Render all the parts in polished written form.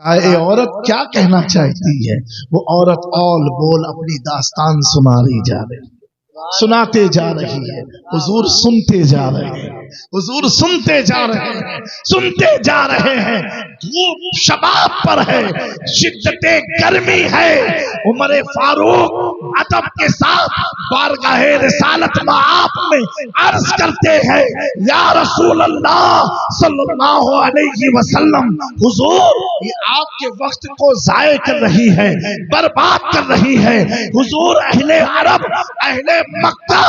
اے عورت کیا کہنا چاہتی ہے؟ وہ عورت اول بول اپنی داستان سنا رہی جا رہی، سناتے جا رہی ہے۔ حضور سنتے جا رہے ہیں، حضور سنتے جا رہے ہیں، سنتے جا رہے ہیں۔ دھوپ شباب پر ہے، شدت گرمی ہے۔ عمر فاروق ادب کے ساتھ بارگاہ رسالت آپ میں عرض کرتے ہیں، یا رسول اللہ صلی اللہ علیہ وسلم، حضور یہ آپ کے وقت کو ضائع کر رہی ہے، برباد کر رہی ہے۔ حضور اہل عرب، اہل مکہ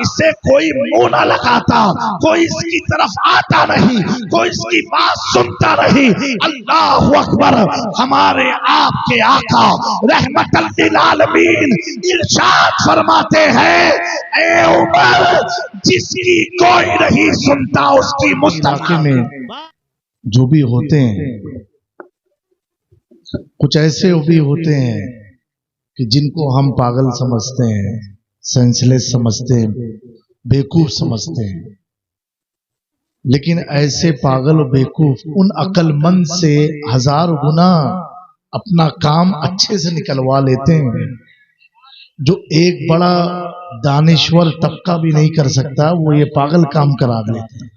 اسے کوئی منہ نہ لگاتا، کوئی اس کی طرف آتا نہیں، کوئی اس کی بات سنتا نہیں۔ اللہ اکبر! ہمارے آپ کے آقا رحمت للعالمین ارشاد فرماتے ہیں، اے عمر جس کی کوئی نہیں سنتا اس کی مصطفیٰ میں جو بھی ہوتے ہیں، کچھ ایسے بھی ہوتے ہیں کہ جن کو ہم پاگل سمجھتے ہیں، سینسلیس سمجھتے ہیں، بیوقوف سمجھتے ہیں، لیکن ایسے پاگل و بیوقوف ان عقل مند سے ہزار گنا اپنا کام اچھے سے نکلوا لیتے ہیں۔ جو ایک بڑا دانشور طبقہ بھی نہیں کر سکتا، وہ یہ پاگل کام کرا دیتے ہیں۔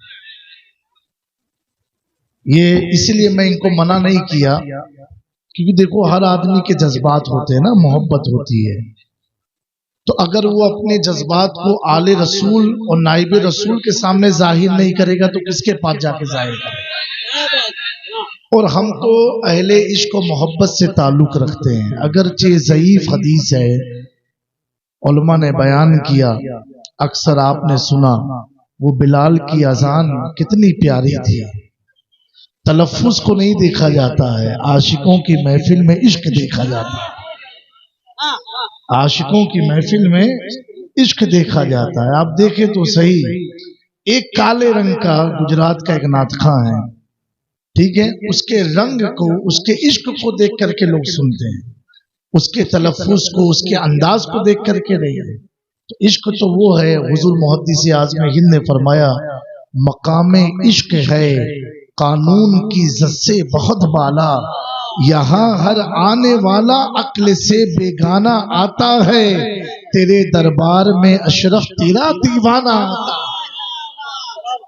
یہ اس لیے میں ان کو منع نہیں کیا، کیونکہ دیکھو ہر آدمی کے جذبات ہوتے ہیں نا، محبت ہوتی ہے، تو اگر وہ اپنے جذبات کو آل رسول اور نائب رسول کے سامنے ظاہر نہیں کرے گا تو کس کے پاس جا کے ظاہر کرے گا؟ اور ہم تو اہل عشق و محبت سے تعلق رکھتے ہیں، اگرچہ ضعیف حدیث ہے، علماء نے بیان کیا، اکثر آپ نے سنا، وہ بلال کی اذان کتنی پیاری تھی۔ تلفظ کو نہیں دیکھا جاتا ہے، عاشقوں کی محفل میں عشق دیکھا جاتا ہے، عاشقوں کی محفل میں عشق دیکھا جاتا ہے۔ آپ دیکھیں تو صحیح، ایک کالے رنگ کا گجرات کا ایک ناطخہ ہے، ٹھیک ہے، اس کے رنگ کو، اس کے عشق کو دیکھ کر کے لوگ سنتے ہیں، اس کے تلفظ کو، اس کے انداز کو دیکھ کر کے نہیں۔ تو عشق تو وہ ہے، حضور محدث اعظم ہند نے فرمایا، مقام عشق ہے قانون کی عزت سے بہت بالا، یہاں ہر آنے والا عقل سے بیگانہ آتا ہے، تیرے دربار میں اشرف تیرا دیوانہ آتا ہے،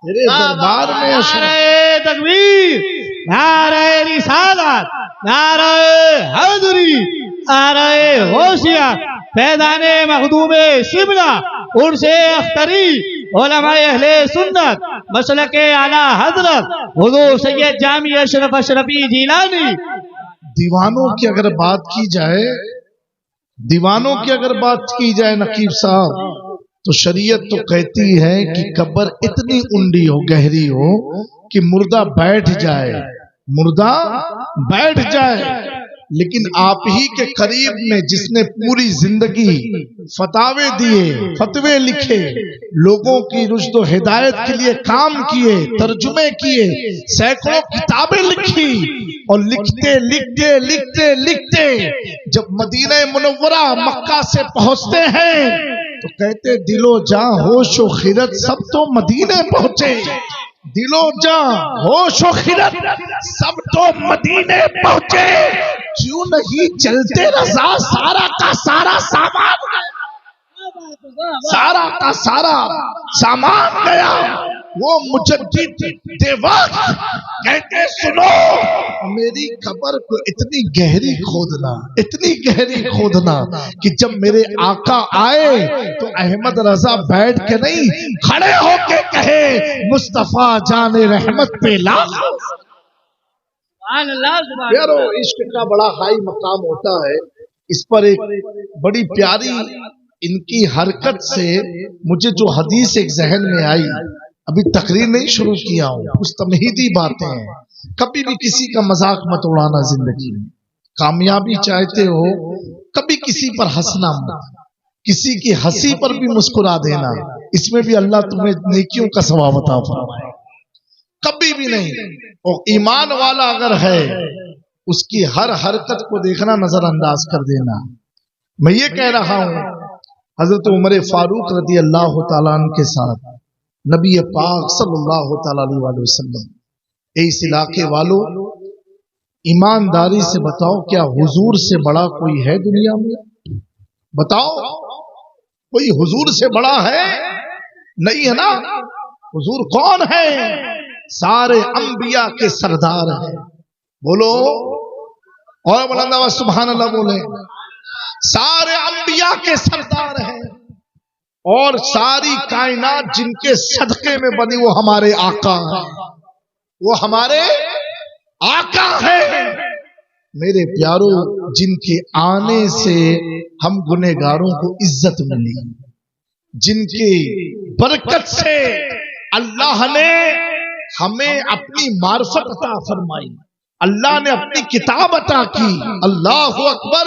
تیرے دربار میں اشرف۔ نعرہ تکبیر، نعرہ رسالت، نعرہ حیدری، نعرہ غوثیہ، فیضان مخدوم شبلہ، عرس اختری، علماء اہل سنت، مسلک اعلی حضرت حضور سید جامی اشرف اشرفی جیلانی۔ دیوانوں کی اگر بات کی جائے، دیوانوں کی اگر بات کی جائے نقیب صاحب، تو شریعت تو کہتی ہے کہ قبر اتنی اونڈی ہو، گہری ہو کہ مردہ بیٹھ جائے، مردہ بیٹھ جائے۔ لیکن آپ ہی کے قریب میں جس نے پوری زندگی فتاوے دیے، فتوے لکھے، لوگوں کی رشد و ہدایت کے لیے کام کیے، ترجمے کیے، سینکڑوں کتابیں لکھی، اور لکھتے لکھتے لکھتے لکھتے جب مدینہ منورہ مکہ سے پہنچتے ہیں تو کہتے دل و جاں ہوش و خرد سب تو مدینے پہنچے، دل و جاں ہوش و خرد سب تو مدینے پہنچے، کیوں نہیں چلتے رضا سارا کا سارا سامان گیا، سارا کا سارا سامان گیا۔ وہ مجدد دیوان کہتے سنو، میری قبر کو اتنی گہری کھودنا، اتنی گہری کھودنا کہ جب میرے آقا آئے تو احمد رضا بیٹھ کے نہیں، کھڑے ہو کے کہے مصطفیٰ جان رحمت پہ لاکھ۔ پیارو، عشق کا بڑا ہائی مقام ہوتا ہے، اس پر ایک بڑی پیاری ان کی حرکت سے مجھے جو حدیث ایک ذہن میں آئی، ابھی تقریر نہیں شروع کیا ہوں، کچھ تمہیدی باتیں ہیں۔ کبھی بھی کسی کا مذاق مت اڑانا، زندگی میں کامیابی چاہتے ہو کبھی کسی پر ہنسنا مت، کسی کی ہنسی پر بھی مسکرا دینا، اس میں بھی اللہ تمہیں نیکیوں کا ثواب عطا فرمائے، کبھی بھی نہیں۔ اور ایمان والا اگر ہے اس کی ہر حرکت کو دیکھنا، نظر انداز کر دینا۔ میں یہ کہہ رہا ہوں، حضرت عمر فاروق رضی اللہ تعالیٰ عنہ کے ساتھ نبی پاک صلی اللہ تعالیٰ علیہ وسلم، اے اس علاقے والوں، ईमानदारी से बताओ, क्या हुजूर से बड़ा कोई है दुनिया में? बताओ, कोई हुजूर से बड़ा है? नहीं है ना। हुजूर कौन है? सारे अंबिया के सरदार हैं। बोलो और बुलंद आवाज सुभान अल्लाह बोले। सारे अंबिया के सरदार हैं और सारी कायनात जिनके सदके में बनी वो हमारे आका हैं, वो हमारे आका है। मेरे प्यारो, जिनके आने से हम गुनहगारों को इज्जत मिली, जिनके बरकत से अल्लाह ने हमें अपनी मार्फत अता फरमाई, अल्लाह ने अपनी किताब अता की। अल्लाह अकबर।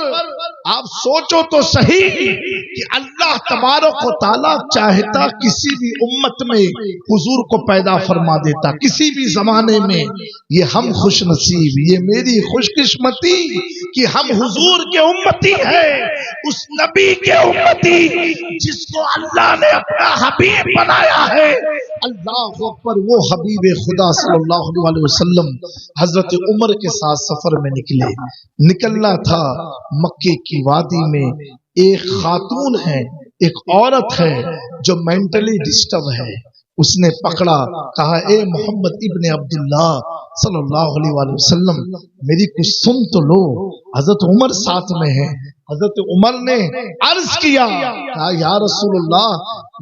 आप सोचो तो सही कि अल्लाह तबारक व तआला चाहता किसी भी उम्मत में हुजूर को पैदा फरमा देता, किसी भी जमाने में। ये हम खुश नसीब, ये मेरी खुशकिस्मती कि हम हुजूर के उम्मती हैं, उस नबी के उम्मती जिसको अल्लाह ने अपना हबीब बनाया है। अल्लाह अकबर। वो हबीब खुदा सल्लल्लाहु अलैहि वसल्लम हजरत उमर के साथ सफर में निकलना था। मक्के की वादी में एक खातून है, एक औरत है जो मेंटली डिस्टर्ब है। उसने पकड़ा, कहा ए मोहम्मद इब्ने अब्दुल्लाह सल्लल्लाहु अलैहि वसल्लम, मेरी कुछ सुन तो लो। हजरत उमर साथ में है। हजरत उमर ने अर्ज किया, कहा या रसूलल्लाह,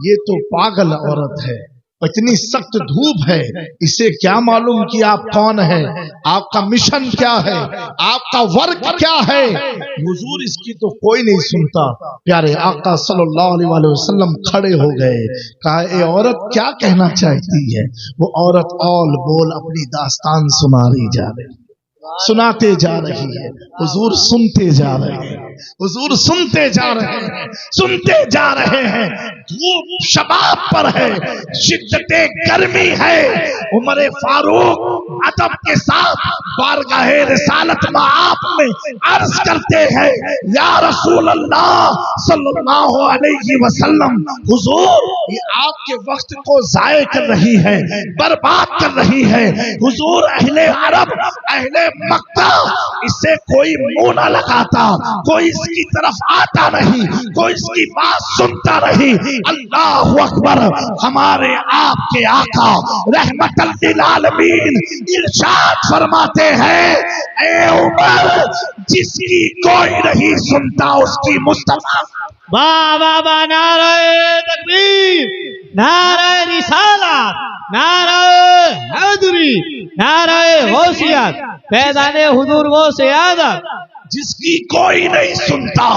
ये तो पागल औरत है, इतनी सख्त धूप है, इसे क्या मालूम कि आप कौन है, आपका मिशन क्या है, आपका वर्क क्या है। हुजूर इसकी तो कोई नहीं सुनता। प्यारे आका सल्लल्लाहु अलैहि वसल्लम खड़े हो गए, कहा ए औरत क्या कहना चाहती है। वो औरत औल बोल अपनी दास्तान सुनाते जा रही है। हुजूर सुनते जा रहे हैं, हुजूर सुनते जा रहे हैं, सुनते जा रहे हैं। धूप शबाब पर है, शिद्दते गर्मी है। उमर फारूक अदब के साथ बारगाहे रिसालत में आप में अर्ज करते हैं, या रसूल अल्लाह सल्लल्लाहु अलैहि वसल्लम, हुजूर ये आपके वक्त को जाये कर रही है, बर्बाद कर रही है। हुजूर अहले अरब, अहले मक्का, इससे कोई मुंह न लगाता, कोई इसकी तरफ आता नहीं, कोई इसकी बात सुनता नहीं। अल्लाह अकबर। हमारे आपके आका रहमतल लिल आलमीन इरशाद फरमाते हैं, ए उमर, जिसकी कोई नहीं सुनता उसकी मुस्तफा। वाह वाह वाह, नारे तकबीर, नारे रिसालत, नारे हैदरी, नारे गौसियत, फैज़ाने हुजूर गौसे आज़म। जिसकी कोई नहीं सुनता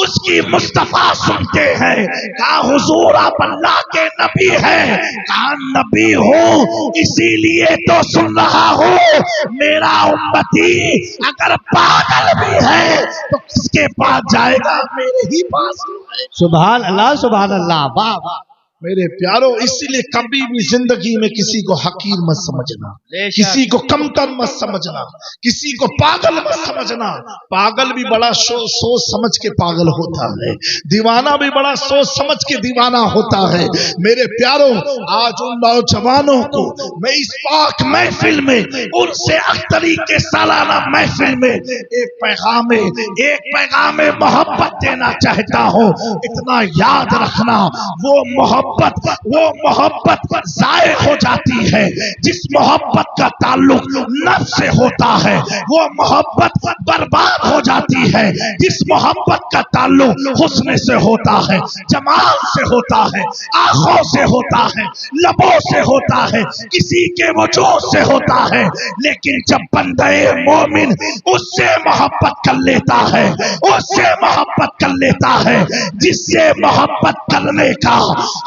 उसकी मुस्तफा सुनते हैं। कहा हुजूर आप अल्लाह के नबी हैं। कहा नबी हो इसीलिए तो सुन रहा हूँ। मेरा उम्मती अगर पागल भी है तो किसके पास जाएगा? मेरे ही पास। सुभान अल्लाह, सुभान अल्लाह। वाह वाह मेरे प्यारो, इसीलिए कभी भी जिंदगी में किसी को हकीर मत समझना, किसी को कमतर मत समझना, किसी को पागल मत समझना। पागल भी बड़ा सोच समझ के पागल होता है, दीवाना भी बड़ा सोच समझ के दीवाना होता है। मेरे प्यारो, आज उन नौजवानों को मैं इस पाक महफिल में, उनसे अख्तरी के सालाना महफिल में एक पैगाम मोहब्बत देना चाहता हूँ। इतना याद रखना, वो मोहब्बत जाये हो जाती है जिस मोहब्बत का ताल्लुक नफ्स से होता है। वो मोहब्बत बर्बाद हो जाती है जिस मोहब्बत का ताल्लुक हुस्न से होता है, जमाल से होता है, आंखों से होता है, लबों से होता है, किसी के वजूद से होता है। लेकिन जब बंदे मोमिन उससे मोहब्बत कर लेता है, उससे मोहब्बत कर लेता है जिससे मोहब्बत करने का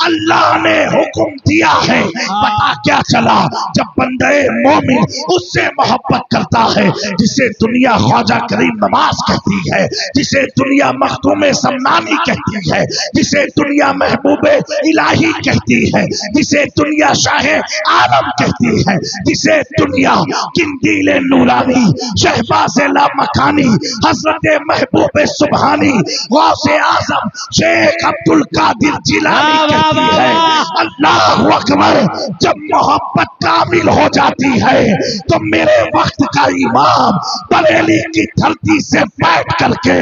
अल्लाह ने हुक्म दिया है। पता क्या चला? जब बंदे मोमिन उससे मोहब्बत करता है जिसे दुनिया ख्वाजा करीम नवाज کہتی ہے، جسے دنیا مخدوم سمنانی کہتی ہے، جسے دنیا محبوب الہی کہتی ہے، جسے دنیا شاہ عالم کہتی ہے، جسے دنیا قندیل نورانی شہباز لامکانی حضرت محبوب سبحانی غوث اعظم شیخ عبد القادر جیلانی کہتی ہے۔ اللہ اکبر، جب محبت کامل ہو جاتی ہے تو میرے وقت کا امام بریلی کی دھرتی سے بیٹھ کر کے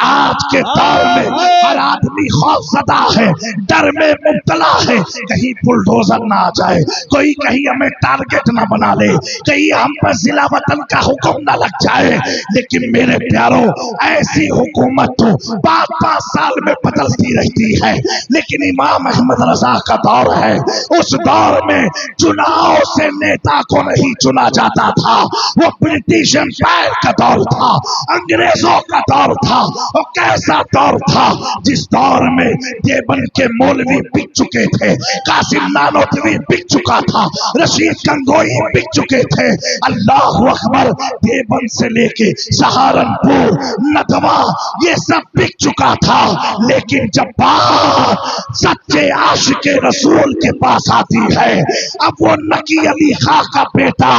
آج کے دور میں ہر آدمی خوف زدہ ہے، ڈر میں مبتلا ہے، کہیں بلڈوزر نہ آ جائے، کوئی کہیں ہمیں ٹارگٹ نہ بنا لے، کہیں ہم پر ضلع وطن کا حکم نہ لگ جائے۔ لیکن میرے پیاروں، ایسی حکومت تو 5 سال میں بدلتی رہتی ہے، لیکن امام احمد رضا کا دور ہے، اس دور میں چناؤ سے نیتا کو نہیں چنا جاتا تھا، وہ برٹش امپائر کا دور تھا، انگریزوں کا دور تھا۔ وہ کیسا دور تھا؟ جس دور میں دیوبند کے مولوی بک چکے تھے، قاسم نانوتوی بک چکا تھا، رشید گنگوئی بک چکے تھے۔ اللہ اکبر، دیوبند سے لے کے سہارنپور، ندوا، یہ سب بک چکا تھا، لیکن جب بات سچے عاشق رسول کے پاس آتی ہے، اب وہ نکی علی خان کا بیٹا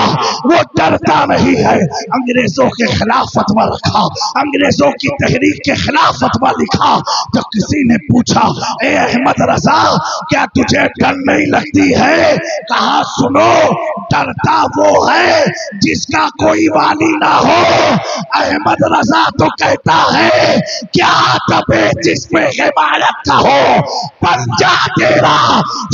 وہ ڈرتا نہیں ہے، انگریزوں کے خلاف فتویٰ رکھا، انگریزوں کی تحریک کے خلاف فتویٰ لکھا۔ تو کسی نے پوچھا، اے احمد رضا، کیا تجھے ڈر نہیں لگتی ہے؟ کہا سنو، ڈرتا وہ ہے جس کا کوئی والی نہ ہو۔ احمد رضا تو کہتا ہے، کیا تبے جس پہ حمایت کا ہو، پنجا تیرا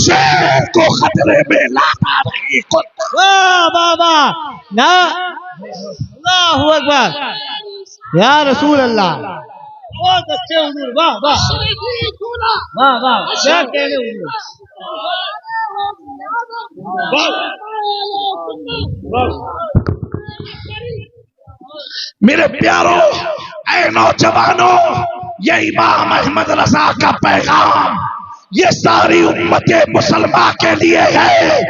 شیر کو خطرے میں لاتا نہیں کتا۔ واہ واہ واہ، نا اللہ اکبر یا رسول اللہ، بہت اچھے حضور، واہ واہ واہ واہ، کیا کہنے حضور۔ میرے پیاروں، اے نوجوانوں، یہ امام احمد رضا کا پیغام یہ ساری امت مسلمہ کے لیے ہے۔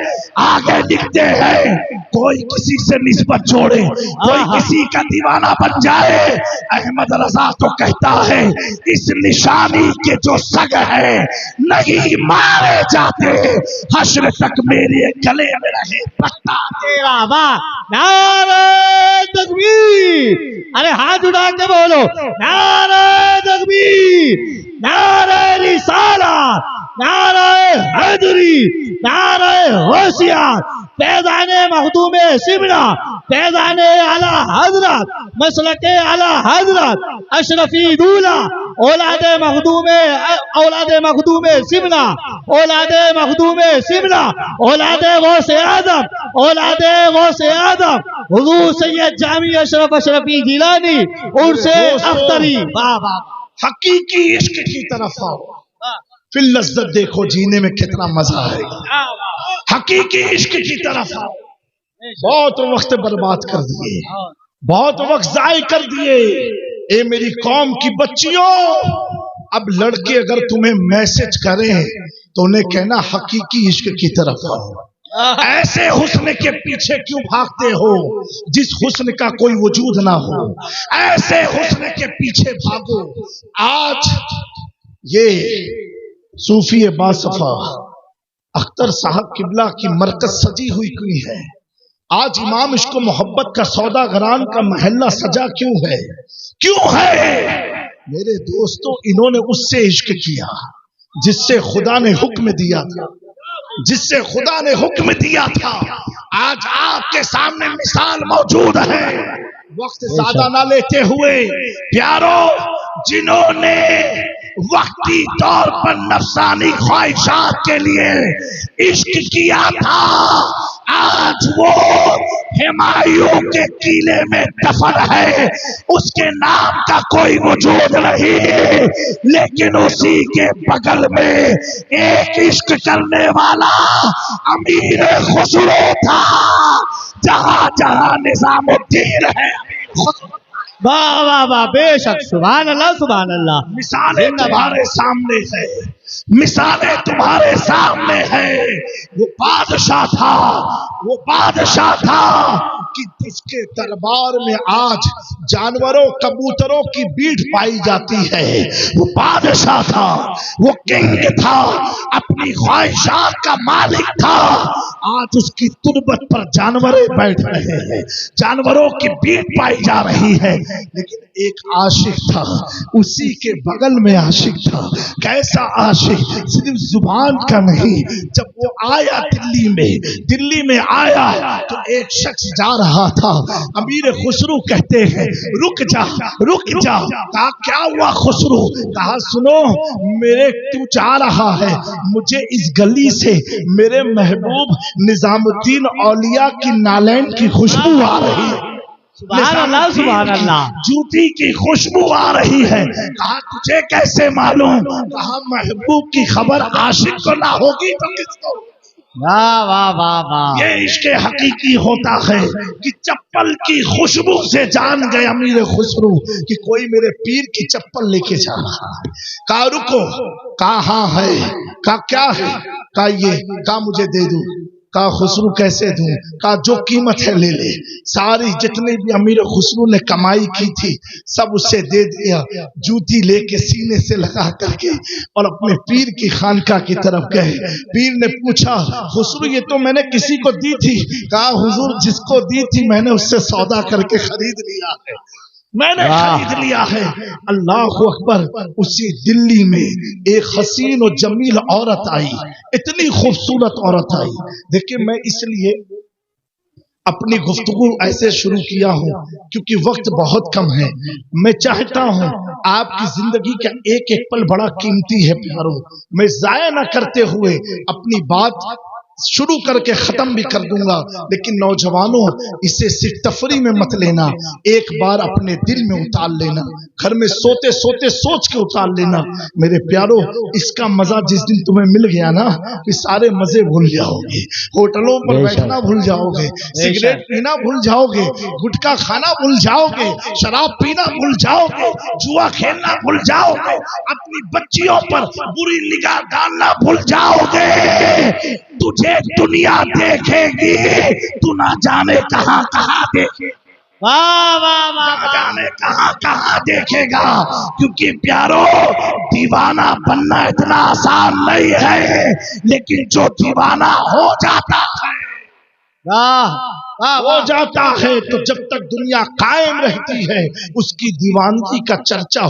آگے لکھتے ہیں، کوئی کسی سے نسبت چھوڑے، کوئی کسی کا دیوانہ بن جائے، احمد رضا تو کہتا ہے، اس نشانی کے جو سگ ہے نہیں مارے جاتے، حشر تک میرے گلے میں رہے پتا تیرا۔ واہ، نعرہ تکبیر، ارے ہاتھ اٹھا کے بولو، نعرہ تکبیر، نعرہ رسالت، نعرہ حیدری، نعرہ غوثیت، فیضان مخدوم سمنا، فیضان اعلی حضرت، مسلک اعلی حضرت، اشرفی دولہ، اولاد مخدوم سمنا، اولاد مخدوم سمنا، اولاد غوث اعظم، اولاد غوث اعظم، حضور سید جامی اشرف اشرفی جیلانی، عرس اختری۔ واہ واہ، حقیقی عشق کی طرف آؤ، پھر لذت دیکھو جینے میں کتنا مزہ ہے۔ حقیقی عشق کی طرف آؤ۔ بہت وقت برباد کر دیے، بہت وقت ضائع کر دیے۔ اے میری قوم کی بچیوں، اب لڑکے اگر تمہیں میسج کریں تو انہیں کہنا حقیقی عشق کی طرف آؤ۔ ایسے حسن کے پیچھے کیوں بھاگتے ہو جس حسن کا کوئی وجود نہ ہو؟ ایسے حسن کے پیچھے بھاگو۔ آج یہ صوفی باصفا اختر صاحب قبلہ کی مرکز سجی ہوئی کیوں ہے؟ آج امام عشق و محبت کا سوداگران کا محلہ سجا کیوں ہے؟ کیوں ہے؟ میرے دوستو، انہوں نے اس سے عشق کیا جس سے خدا نے حکم دیا تھا، جس سے خدا نے حکم دیا تھا۔ آج آپ کے سامنے مثال موجود ہے۔ وقت زیادہ نہ لیتے ہوئے پیارو، جنہوں نے وقتی طور پر نفسانی خواہشات کے لیے عشق کیا تھا، آج وہ ہمایوں کے قلعے میں دفن ہے، اس کے نام کا کوئی وجود نہیں، لیکن اسی کے بغل میں ایک عشق کرنے والا امیر خسرو تھا۔ جہاں جہاں نظام الدین ہے، واہ واہ واہ، بے شک، سبحان اللہ سبحان اللہ۔ مثالیں تمہارے سامنے ہے۔ مثالیں تمہارے سامنے ہیں. وہ بادشاہ تھا کہ جس کے دربار میں آج جانوروں کبوتروں کی بھیڑ پائی جاتی ہے. وہ بادشاہ تھا، وہ کنگ تھا، اپنی خواہشات کا مالک تھا. آج اس کی تربت پر جانور بیٹھ رہے ہیں، جانوروں کی بھیڑ پائی جا رہی ہے. لیکن ایک عاشق تھا، اسی کے بغل میں عاشق تھا. کیسا عاشق؟ صرف زبان کا نہیں. جب وہ آیا دلی میں آیا تو ایک شخص جا رہا تھا. امیر خسرو کہتے ہیں رک جا. کہا کیا ہوا خسرو؟ کہا سنو، تو جا رہا ہے، مجھے اس گلی سے میرے محبوب نظام الدین اولیاء کی نالین کی خوشبو آ رہی ہے. سبحان اللہ. جوتی کی خوشبو آ رہی ہے. کہا تجھے کیسے معلوم؟ کہا محبوب کی خبر عاشق کو نہ ہوگی تو کس کو؟ واہ واہ واہ واہ. یہ عشق حقیقی ہوتا ہے کہ چپل کی خوشبو سے جان گئے امیر خسرو کہ کوئی میرے پیر کی چپل لے کے جا رہا ہے. کہا رکو. کہا ہاں ہے. کہا کیا ہے؟ کہا یہ. کہا مجھے دے دو. کہا خسرو کیسے دوں؟ کہا جو قیمت ہے لے لے. ساری جتنی بھی امیر خسرو نے کمائی کی تھی سب اسے دے دیا. جوتی لے کے سینے سے لگا کر کے اور اپنے پیر کی خانقاہ کی طرف گئے. پیر نے پوچھا خسرو یہ تو میں نے کسی کو دی تھی. کہا حضور جس کو دی تھی میں نے اس سے سودا کر کے خرید لیا ہے، میں نے خرید لیا ہے. اللہ اکبر. اسی دلی میں ایک حسین و جمیل عورت آئی، اتنی خوبصورت عورت آئی. دیکھیں میں اس لیے اپنی گفتگو ایسے شروع کیا ہوں کیونکہ وقت بہت کم ہے. میں چاہتا ہوں آپ کی زندگی کا ایک ایک پل بڑا قیمتی ہے پیارو. میں ضائع نہ کرتے ہوئے اپنی بات شروع کر کے ختم بھی کر دوں گا. لیکن نوجوانوں اسے صرف تفریح میں مت لینا، ایک بار اپنے دل میں اتار لینا، گھر میں سوتے سوتے سوچ کے اتار لینا. میرے پیارو اس کا مزہ جس دن تمہیں مل گیا نا کہ سارے مزے بھول جاؤ گے. ہوٹلوں پر بیٹھنا بھول جاؤ گے، سگریٹ پینا بھول جاؤ گے، گٹکا کھانا بھول جاؤ گے، شراب پینا بھول جاؤ گے، جوا کھیلنا بھول جاؤ گے، اپنی بچیوں پر بری نگاہ ڈالنا بھول جاؤ گے. تجھے دنیا دیکھے گی تو نہ جانے کہاں کہاں دیکھے، واہ واہ واہ. نہ جانے کہاں کہاں دیکھے گا. کیونکہ پیارو دیوانہ بننا اتنا آسان نہیں ہے، لیکن جو دیوانہ ہو جاتا ہے ہو جاتا ہے تو جب تک دنیا قائم رہتی ہے اس کی دیوانگی کا چرچا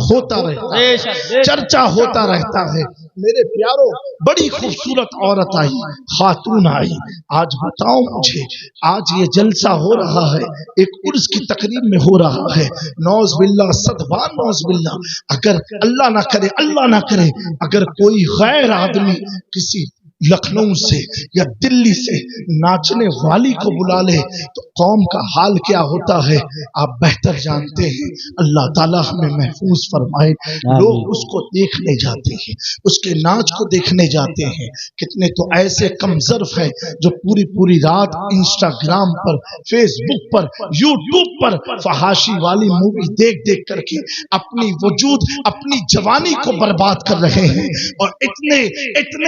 ہوتا رہتا ہے. میرے پیارو بڑی خوبصورت عورت آئی، خاتون آئی. آج بتاؤ مجھے، آج یہ جلسہ ہو رہا ہے، ایک عرس کی تقریب میں ہو رہا ہے. نوز باللہ، صدبان نوز باللہ. اگر اللہ نہ کرے اگر کوئی غیر آدمی کسی لکھنؤ سے یا دلی سے ناچنے والی کو بلا لے تو قوم کا حال کیا ہوتا ہے آپ بہتر جانتے ہیں. اللہ تعالیٰ ہمیں محفوظ فرمائے. لوگ اس کو دیکھنے جاتے ہیں، اس کے ناچ کو دیکھنے جاتے ہیں. کتنے تو ایسے کم ظرف ہیں جو پوری رات انسٹاگرام پر، فیس بک پر، یوٹیوب پر فحاشی والی مووی دیکھ کر کے اپنی وجود، اپنی جوانی کو برباد کر رہے ہیں. اور اتنے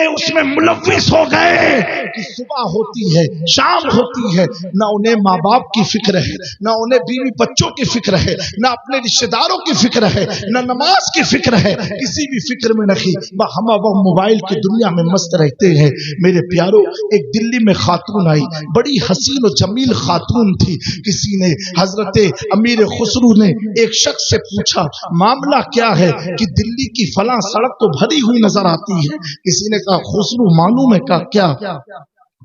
اس میں ملوث ہو گئے کہ صبح ہوتی ہے، شام ہوتی ہے، نہ انہیں ماں باپ کی فکر ہے، نہ انہیں بیوی بچوں کی فکر ہے، نہ اپنے رشتہ داروں کی فکر ہے، نہ نماز کی فکر ہے، کسی بھی فکر میں نہیں. وہ موبائل کی دنیا میں مست رہتے ہیں. میرے پیارو ایک دلی میں خاتون آئی، بڑی حسین و جمیل خاتون تھی. کسی نے حضرت امیر خسرو نے ایک شخص سے پوچھا معاملہ کیا ہے کہ دلی کی فلاں سڑک تو بھری ہوئی نظر آتی ہے. کسی نے کہا خسرو معلوم ہے کا کیا؟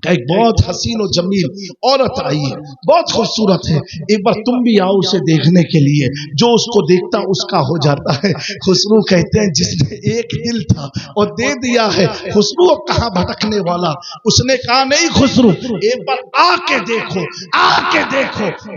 ایک بہت حسین و جمیل عورت آئی ہے، بہت خوبصورت ہے، ایک بار تم بھی آؤ اسے دیکھنے کے لیے. جو اس کو دیکھتا اس کا ہو جاتا ہے. خسرو کہتے ہیں جس نے ایک دل تھا اور دے دیا ہے، خسرو اب کہاں بھٹکنے والا. اس نے کہا نہیں خسرو ایک بار آ کے دیکھو.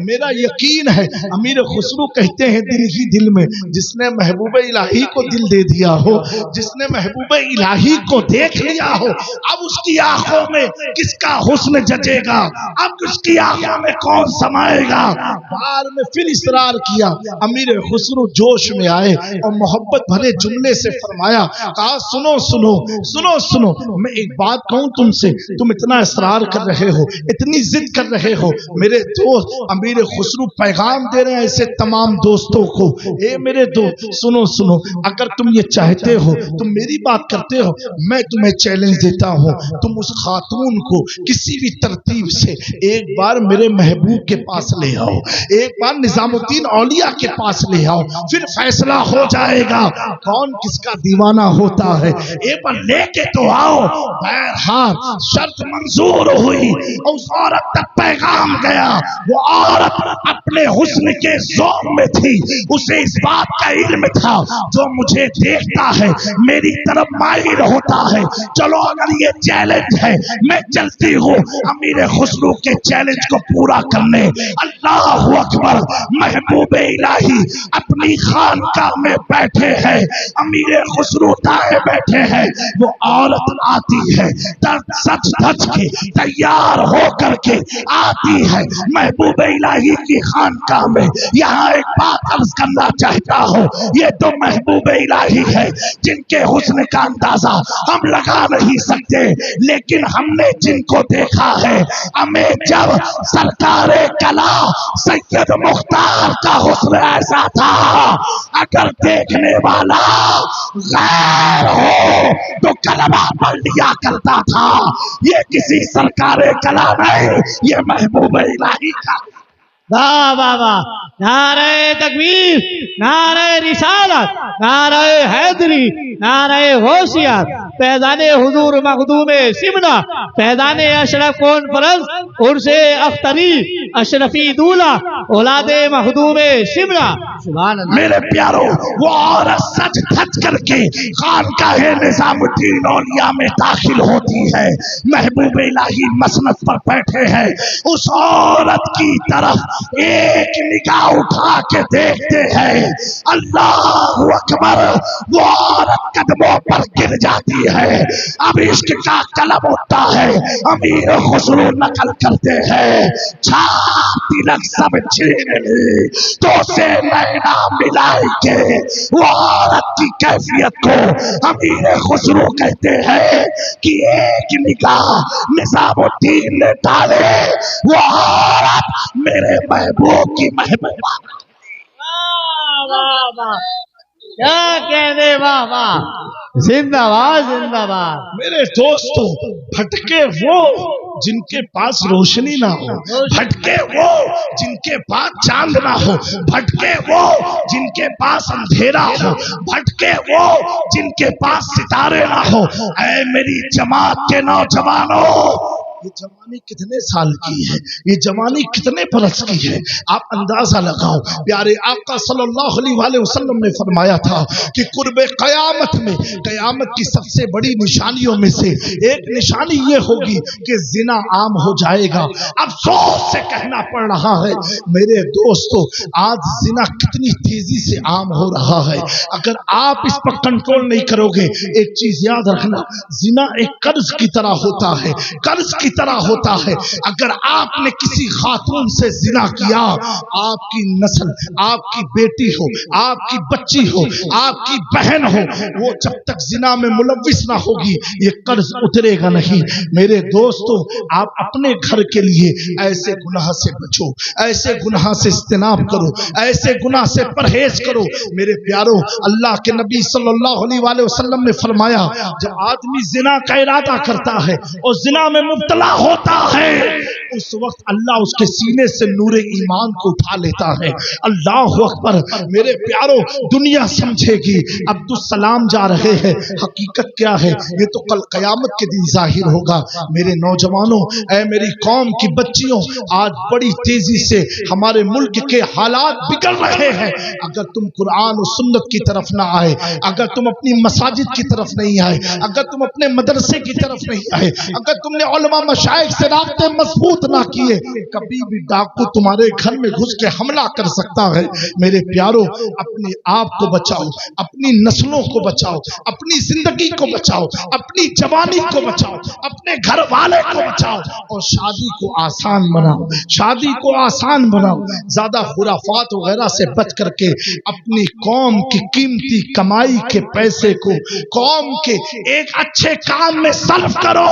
میرا یقین ہے امیر خسرو کہتے ہیں دل ہی دل میں جس نے محبوب الہی کو دل دے دیا ہو، جس نے محبوب الہی کو دیکھ لیا ہو، اب اس کی آنکھوں میں کس کس کا حسن جچے گا، اب اس کی آنکھوں میں کون سمائے گا۔ بار میں پھر اصرار کیا۔ امیر خسرو جوش میں آئے اور محبت بھرے جملے سے فرمایا، کہا سنو سنو سنو سنو، میں ایک بات کہوں تم سے، تم اتنا اصرار کر رہے ہو، اتنی ضد کر رہے ہو۔ میرے دوست امیر خسرو پیغام دے رہے ہیں ایسے تمام دوستوں کو، اے میرے دوست سنو سنو، اگر تم یہ چاہتے ہو، تم میری بات کرتے ہو، میں تمہیں چیلنج دیتا ہوں، تم اس خاتون کو کسی بھی ترتیب سے ایک بار میرے محبوب کے پاس لے آؤ، ایک بار نظام الدین اولیاء کے پاس لے آؤ، پھر فیصلہ ہو جائے گا کون کس کا دیوانہ ہوتا ہے۔ ایک بار لے کے تو آؤ۔ بہرحال شرط منظور ہوئی، اس عورت تک پیغام گیا۔ وہ عورت اپنے حسن کے زور میں تھی، اسے اس بات کا علم تھا جو مجھے دیکھتا ہے میری طرف مائل ہوتا ہے، چلو اگر یہ چیلنج ہے میں چلتی ہوں امیر خسرو کے چیلنج کو پورا کرنے۔ اللہ اکبر، محبوب الہی اپنی خانقاہ میں بیٹھے ہیں، امیر خسرو دائیں بیٹھے ہیں، وہ عورت آتی ہے سچ دھج کے تیار ہو کر کے آتی ہے محبوب الہی کی خانقاہ میں۔ یہاں ایک بات عرض کرنا چاہتا ہوں، یہ تو محبوب الہی ہے جن کے حسن کا اندازہ ہم لگا نہیں سکتے، لیکن ہم نے جن کو دیکھا ہے، ہمیں جب سرکار کلا سید مختار کا حسن ایسا تھا، اگر دیکھنے والا غیر ہو تو کلمہ پڑھ لیا کرتا تھا۔ یہ کسی سرکار کلا نہیں، یہ محبوب الہی کا۔ واہ واہ واہ، نعرہ تکبیر، نعرہ رسالت، نعرہ حیدری، نعرہ غوثیت، فیضان حضور مخدوم سمنا، فیضان اشرف کانفرنس عرس اختری اشرفی دولہ اولاد مخدوم سمنا۔ سبحان اللہ۔ میرے پیارو، وہ عورت سج دھج کر کے خانقاہ نظام الدین اولیاء میں داخل ہوتی ہے، محبوب الہی مسند پر بیٹھے ہیں، اس عورت کی طرف ایک نگاہ اٹھا کے دیکھتے ہیں، اللہ اکبر، وہ عورت قدموں پر گر جاتی ہے۔ اب عشق کا قلم اٹھتا ہے، امیر خسرو نقل کرتے ہیں، چھاپ تلک سب چھین لی تو سے نینا ملائی کے، وہ عورت کی کیفیت کو امیر خسرو کہتے ہیں کہ ایک نگاہ نظام الدین نے ڈالے، وہ عورت میرے محبوب کی محبوبہ۔ واہ واہ، کیا کہنے، واہ واہ، زندہ باد زندہ باد۔ میرے دوستو، بھٹکے وہ جن کے پاس روشنی نہ ہو، بھٹکے وہ جن کے پاس چاند نہ ہو، بھٹکے وہ جن کے پاس اندھیرا ہو، بھٹکے وہ جن کے پاس ستارے نہ ہو۔ اے میری جماعت کے نوجوانوں، یہ جوانی کتنے سال کی ہے، یہ جوانی کتنے برس کی ہے، آپ اندازہ لگاؤ۔ پیارے آقا صلی اللہ علیہ وآلہ وسلم نے فرمایا تھا کہ قرب قیامت میں، قیامت کی سب سے بڑی نشانیوں میں سے ایک نشانی یہ ہوگی کہ زنا عام ہو جائے گا۔ افسوس سے کہنا پڑ رہا ہے میرے دوستو، آج زنا کتنی تیزی سے عام ہو رہا ہے۔ اگر آپ اس پر کنٹرول نہیں کرو گے، ایک چیز یاد رکھنا، زنا ایک قرض کی طرح ہوتا ہے، قرض کی طرح ہوتا ہے۔ اگر آپ نے کسی خاتون سے زنا کیا، آپ کی نسل، آپ کی بیٹی ہو، آپ کی بچی ہو، آپ کی بہن ہو، وہ جب تک زنا میں ملوث نہ ہوگی یہ قرض اترے گا نہیں۔ میرے دوستو، آپ اپنے گھر کے لیے ایسے گناہ سے بچو، ایسے گناہ سے اجتناب کرو، ایسے گناہ سے پرہیز کرو۔ میرے پیارو، اللہ کے نبی صلی اللہ علیہ وآلہ وسلم نے فرمایا، جب آدمی زنا کا ارادہ کرتا ہے اور زنا میں مبتلا ہوتا ہے، اس وقت اللہ اس کے سینے سے نور ایمان کو اٹھا لیتا ہے۔ اللہ اکبر۔ میرے پیارو، دنیا سمجھے گی عبد السلام جا رہے ہیں، حقیقت کیا ہے یہ تو کل قیامت کے دن ظاہر ہوگا۔ میرے نوجوانوں، اے میری قوم کی بچیوں، آج بڑی تیزی سے ہمارے ملک کے حالات بگڑ رہے ہیں۔ اگر تم قرآن و سنت کی طرف نہ آئے، اگر تم اپنی مساجد کی طرف نہیں آئے، اگر تم اپنے مدرسے کی طرف نہیں آئے، اگر تم نے علماء مشائخ سے رابطے مضبوط सबूत ना किए, कभी भी डाकू तुम्हारे घर में घुस के हमला कर सकता है। मेरे प्यारो, अपने आप को बचाओ, अपनी नस्लों को बचाओ, अपनी जिंदगी को बचाओ, अपनी जवानी को बचाओ, अपने घर वाले को बचाओ और शादी को आसान बनाओ, शादी को आसान बनाओ। ज्यादा खुराफात वगैरह से बच करके अपनी कौम की कीमती कमाई के पैसे को कौम के एक अच्छे काम में सर्व करो।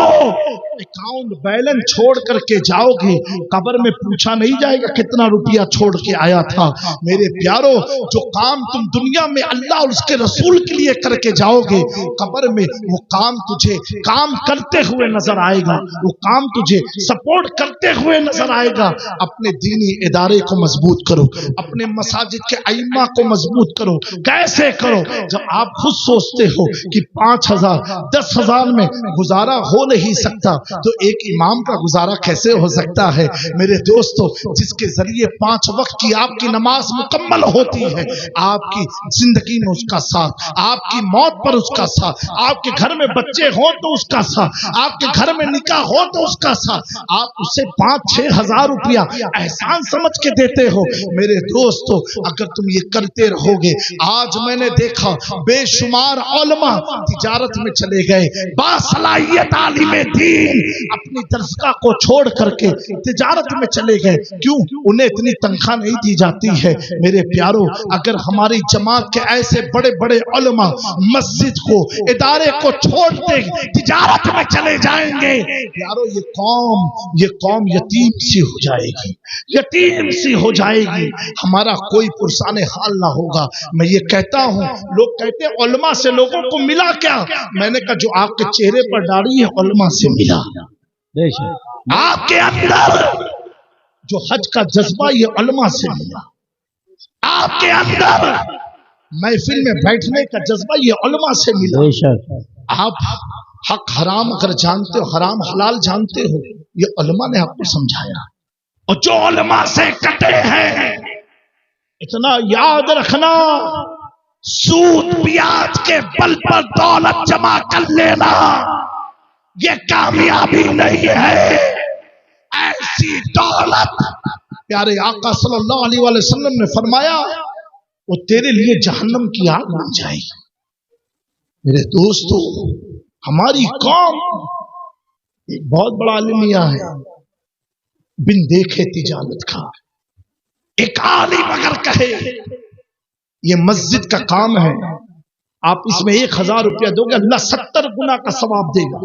अकाउंट बैलेंस छोड़ करके जाओगे, कब्र में पूछा नहीं जाएगा कितना रुपया छोड़ के आया था। मेरे प्यारो, जो काम तुम दुनिया में अल्लाह और उसके रसूल के लिए करके जाओगे, कब्र में वो काम तुझे काम करते हुए नजर आएगा, वो काम तुझे सपोर्ट करते हुए नजर आएगा। अपने दीनी इदारे को मजबूत करो, अपने मसाजिद के अइम्मा को मजबूत करो। कैसे करो? जब आप खुद सोचते हो कि 5,000 10,000 में गुजारा हो नहीं सकता, तो एक इमाम का गुजारा कैसे हो सकता है? मेरे दोस्तों, जिसके जरिए 5 वक्त की आपकी नमाज मुकम्मल होती है, आपकी जिंदगी में उसका साथ, आपकी मौत पर उसका साथ, आपके घर में बच्चे हो तो उसका साथ, आपके घर में निकाह हो तो उसका साथ, आप उसे 5-6 हजार रुपया एहसान समझ के देते हो। मेरे दोस्तों, अगर तुम ये करते रहोगे, आज मैंने देखा बेशुमार उलमा तिजारत में चले गए, बासलाहियत आलिमे दीन अपनी दरसगाह को छोड़ करके तिजारत में चले गए। क्यों? उन्हें इतनी तनख्वाह नहीं दी जाती है। मेरे प्यारो, अगर हमारी जमात के ऐसे बड़े बड़े उलमा मस्जिद को, इदारे को छोड़ दे तिजारत में चले जाएंगे, प्यारो, ये कौम यतीम सी हो जाएगी, यतीम सी हो जाएगी। हमारा कोई पुरसाने हाल ना होगा। मैं ये कहता हूँ, लोग कहते हैं उलमा से लोगों को मिला क्या? मैंने कहा, जो आपके चेहरे पर दाढ़ी है उलमा से मिला। आपके अंदर जो हज का जज्बा, ये उलमा से मिला। आपके अंदर महफिल में बैठने का जज्बा, ये उलमा से मिला। आप हक हराम अगर जानते हो, हराम हलाल जानते हो, ये उलमा ने आपको समझाया। और जो उलमा से कटे हैं, इतना याद रखना, सूद ब्याज के बल पर दौलत जमा कर लेना ये कामयाबी नहीं है। ऐसी दौलत, प्यारे आका सल्लल्लाहु अलैहि वसल्लम ने फरमाया, वो तेरे लिए जहन्नम की आग बन जाएगी। मेरे दोस्तों, हमारी कौम एक बहुत बड़ा अलमिया है, बिन देखे तिजारत का। एक आलिम अगर कहे ये मस्जिद का काम है, आप इसमें 1,000 रुपया दोगे, अल्लाह 70 गुना का सवाब देगा।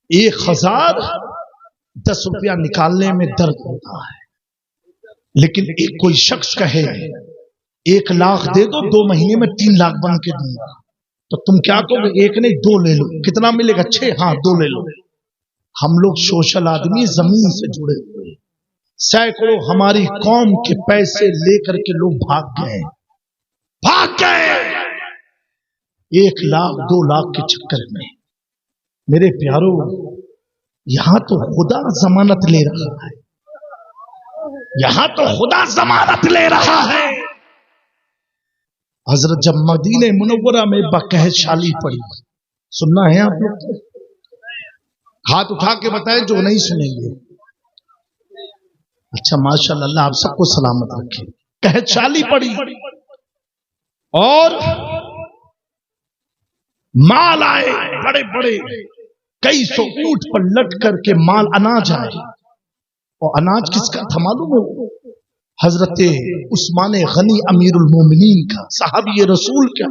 1,000 10 रुपया निकालने में दर्द होता है, लेकिन एक कोई शख्स कहे 1 लाख दे दो, 2 महीने में 3 लाख बन के दूंगा, तो तुम क्या कहोगे? 1 नहीं 2 ले लो। कितना मिलेगा? 6। हाँ, 2 ले लो। हम लोग सोशल आदमी, जमीन से जुड़े हुए, सैकड़ों हमारी कौम के पैसे लेकर के लोग भाग गए 1 लाख 2 लाख के चक्कर में। मेरे प्यारो, यहां तो खुदा जमानत ले रहा है, यहां तो खुदा जमानत ले रहा है। हजरत जब मदीने मुनव्वरा में बकहत शाली पड़ी, सुनना है आप लोग? हाथ उठा के बताएं जो नहीं सुनेंगे। अच्छा, माशाअल्लाह, अल्लाह आप सबको सलामत रखे। कहत शाली पड़ी और माल आए बड़े बड़े, कई सौ ऊंट पर लट करके माल, अनाज आए। और अनाज किसका था मालूम है? हजरत उस्मान गनी अमीरुल मोमिनीन का, साहबी रसूल का।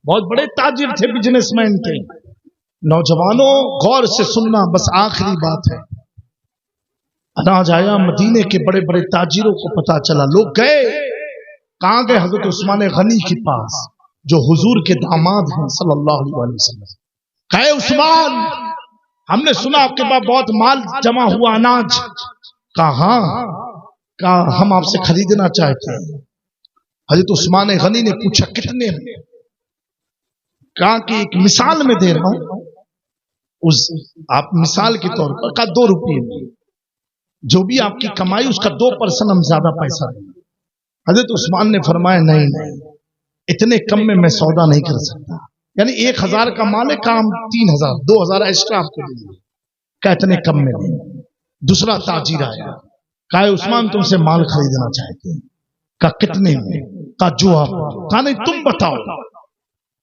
बहुत बड़े ताजिर थे, बिजनेसमैन थे। नौजवानों, गौर से सुनना, बस आखिरी बात है। अनाज आया, मदीने के बड़े बड़े ताजिरों को पता चला। लोग गए, कहां गए? हजरत उस्मान गनी के पास, जो हुजूर के दामाद हैं सल्लल्लाहु अलैहि वसल्लम। कहे, उस्मान, हमने सुना आपके पास बहुत माल जमा हुआ, अनाज। कहा हम आपसे खरीदना चाहते हैं। हजरत उस्मान गनी ने पूछा, कितने में? कहा कि एक मिसाल में दे रहा हूं, उस आप मिसाल के तौर पर, कहा 2 रुपये में, जो भी आपकी कमाई उसका 2% हम ज्यादा पैसा देंगे। हजरत उस्मान ने फरमाया, नहीं नहीं, इतने कम में मैं सौदा नहीं कर सकता। यानी 1,000 का माल है, काम 3,000, 2,000 एक्स्ट्रा आपको देंगे। क्या इतने कम में देंगे? दूसरा ताजिर आया, कहा उस्मान तुमसे माल खरीदना चाहते हैं। कहा कितने में? कहा जो आप, कहा नहीं तुम बताओ।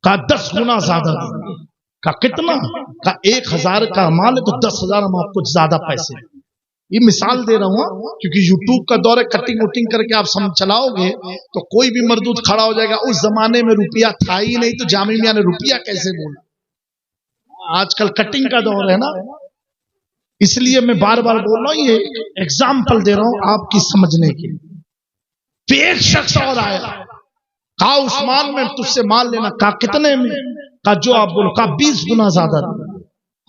कहा 10 गुना ज्यादा देंगे। कहा कितना? कहा 1000 का माल है तो 10,000 हम आपको ज्यादा पैसे देंगे। ये मिसाल दे रहा हूं क्योंकि यूट्यूब का दौर है, कटिंग वटिंग करके आप सम चलाओगे तो कोई भी मर्दूद खड़ा हो जाएगा। उस जमाने में रुपया था ही नहीं तो जामी मियां ने रुपया कैसे बोला। आजकल कटिंग का दौर है ना, इसलिए मैं बार बार बोल रहा हूं, ये एग्जाम्पल दे रहा हूं आपकी समझने के लिए। फिर एक शख्स और आया, कहा उस्मान में तुझसे माल लेना। कहा कितने में? कहा जो आप बोलो। कहा 20 गुना ज्यादा है।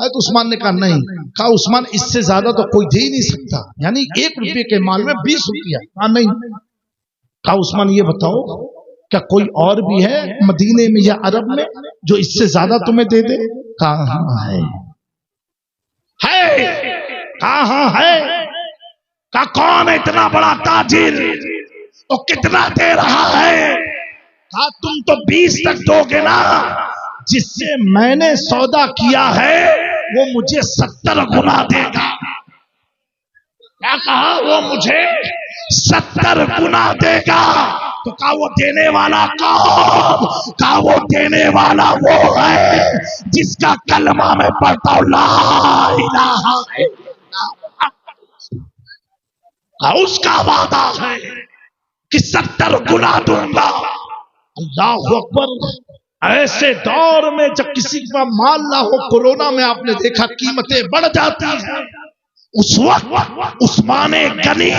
तो उस्मान ने कहा नहीं। कहा उस्मान इससे ज्यादा तो कोई दे ही नहीं सकता, यानी 1 रुपये के माल में 20 रुपया। कहा नहीं। कहा उस्मान ये बताओ क्या कोई और भी है मदीने में या अरब में जो इससे ज्यादा तुम्हें दे दे? कहा हाँ है। कहा हाँ है। कहा कौन है इतना बड़ा ताजिर तो कितना दे रहा है? कहा तुम तो 20 तक दोगे ना, जिससे मैंने सौदा किया है वो मुझे 70 गुना देगा। क्या कहा? वो मुझे 70 गुना देगा। तो कहा वो देने वाला कौन? कहा वो देने वाला वो है जिसका कलमा में पढ़ता हूं ला इलाहा इल्लल्लाह। उसका वादा है कि 70 गुना दूंगा। अल्लाह अकबर। ऐसे दौर में जब किसी का माल ना हो, कोरोना में आपने देखा कीमतें बढ़ जाती हैं, उस वक्त उस्मान गनी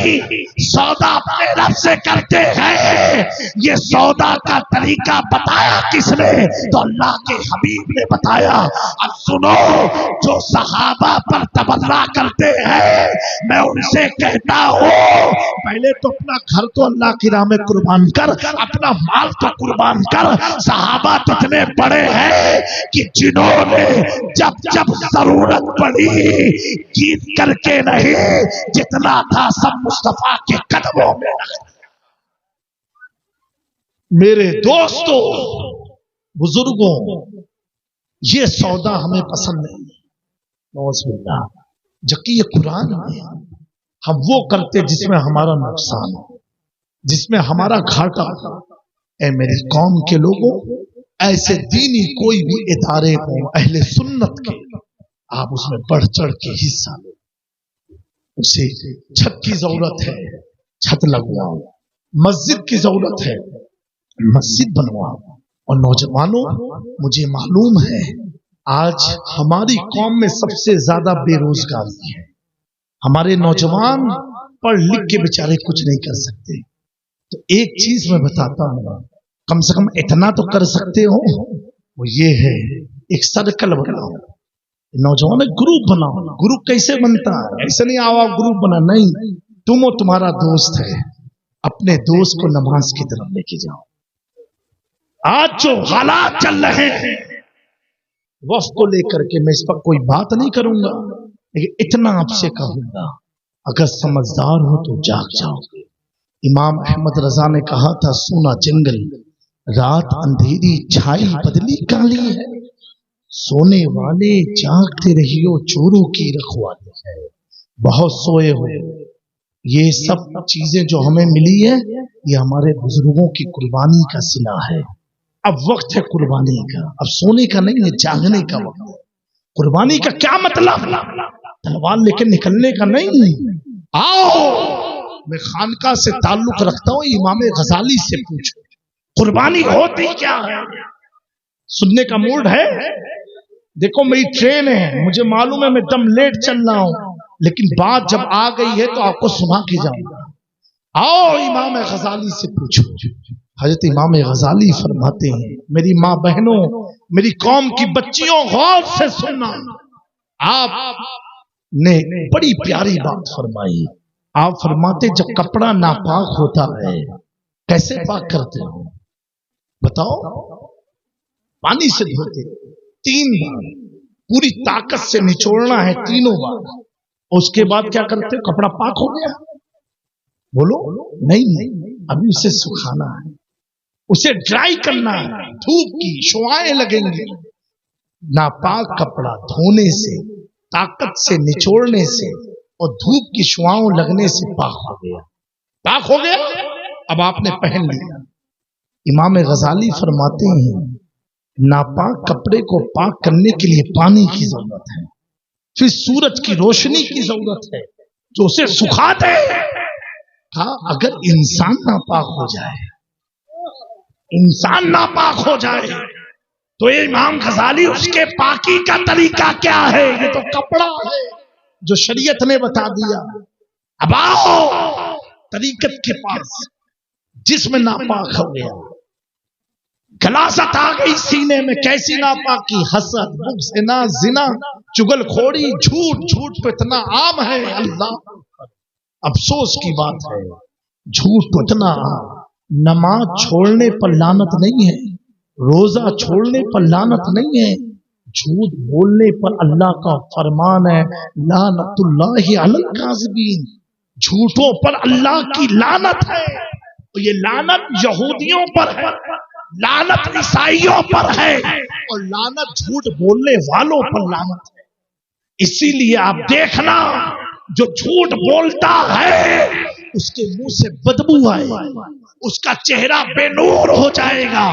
सौदा अपने रब से करते हैं। ये सौदा का तरीका बताया किसने? तो अल्लाह के हबीब ने बताया। अब सुनो, जो सहाबा पर तबर्रा करते हैं, मैं उनसे कहता हूँ पहले तो अपना घर तो अल्लाह की राह में कुर्बान कर, अपना माल तो कुर्बान कर। सहाबा तो इतने बड़े हैं कि जिन्होंने जब जब जरूरत पड़ी गीत करके नहीं, जितना था सब मुस्तफा के कदमों में। मेरे दोस्तों बुजुर्गों, ये सौदा हमें पसंद नहीं। जबकि ये कुरान में हम वो करते जिसमें हमारा नुकसान हो, जिसमें हमारा घाटा हो। ऐ मेरी कौम के लोगों, ऐसे दीनी कोई भी इदारे हो अहले सुन्नत के, आप उसमें बढ़ चढ़ के हिस्सा लो। उसे छत की जरूरत है, छत लगवाओ। मस्जिद की जरूरत है, मस्जिद बनवाओ। और नौजवानों, मुझे मालूम है आज हमारी कौम में सबसे ज्यादा बेरोजगारी है। हमारे नौजवान पढ़ लिख के बेचारे कुछ नहीं कर सकते। तो एक चीज मैं बताता हूँ, कम से कम इतना तो कर सकते हो, वो ये है एक सर्कल बनाओ। नौजवान ग्रुप बनाओ। ग्रुप कैसे बनता है? ऐसे नहीं आओ ग्रुप बना, नहीं। तुम और तुम्हारा दोस्त है, अपने दोस्त को नमाज की तरफ लेके जाओ। आज जो हालात चल रहे हैं वफ को लेकर के, मैं इस पर कोई बात नहीं करूंगा, लेकिन इतना आपसे कहूंगा, अगर समझदार हो तो जाग जाओगे। इमाम अहमद रजा ने कहा था, सोना जंगल रात अंधेरी छाई बदली काली है, सोने वाले जागते रहियो चोरों की रखवाली है। बहुत सोए हुए। ये सब चीजें जो हमें मिली है, ये हमारे बुजुर्गों की कुर्बानी का सिला है। अब वक्त है कुर्बानी का, अब सोने का नहीं है, जागने का वक्त है। कुर्बानी का क्या मतलब? तलवार लेके निकलने का नहीं। आओ, मैं खानका से ताल्लुक रखता हूं, इमाम गजाली से पूछो कुर्बानी होती क्या है। सुनने का मूड है? देखो मेरी ट्रेन है, मुझे मालूम है मैं दम लेट चल रहा हूं, लेकिन बात जब आ गई है तो आपको सुना के जाऊंगा। आओ इमाम गजाली से पूछो। हजरत इमाम गजाली फरमाते हैं, मेरी माँ बहनों, मेरी कौम की बच्चियों, गौर से सुनना। आप ने बड़ी प्यारी बात फरमाई। आप फरमाते जब कपड़ा नापाक होता है कैसे पाक करते हो? बताओ। पानी से धोते 3 बार, पूरी ताकत से निचोड़ना है 3 बार, उसके बाद क्या करते हो? कपड़ा पाक हो गया? बोलो नहीं, अभी उसे सुखाना है, उसे ड्राई करना है, धूप की शुआएं लगेंगी। नापाक कपड़ा धोने से, ताकत से निचोड़ने से और धूप की शुआओं लगने से पाक हो गया। पाक हो गया, अब आपने पहन लिया। इमाम गजाली फरमाते हैं नापाक कपड़े को पाक करने के लिए पानी की जरूरत है, फिर सूरज की रोशनी की जरूरत है जो उसे सुखा दे। हाँ, अगर इंसान नापाक हो जाए, इंसान नापाक हो जाए तो ये इमाम गजाली उसके पाकी का तरीका क्या है? ये तो कपड़ा है जो शरीयत ने बता दिया। अब आओ तरीकत के पास, जिसमें नापाक हो गया, गलासत आ गई सीने में, कैसी नापाकी? हसद, बुग़्ज़, ज़िना, चुगलखोरी, झूठ। झूठ तो इतना आम है, अल्लाह अफसोस की बात है, झूठ तो इतना आम। नमाज छोड़ने पर लानत नहीं है, रोजा छोड़ने पर लानत नहीं है, झूठ बोलने पर अल्लाह का फरमान है लानतुल्लाहि अलल काज़िबीन, झूठों पर अल्लाह की लानत है। तो ये लानत यहूदियों पर है, लानत ईसाइयों पर है, और लानत झूठ बोलने वालों पर लानत है। इसीलिए आप देखना जो झूठ बोलता है उसके मुंह से बदबू आएगी, उसका चेहरा बेनूर हो जाएगा,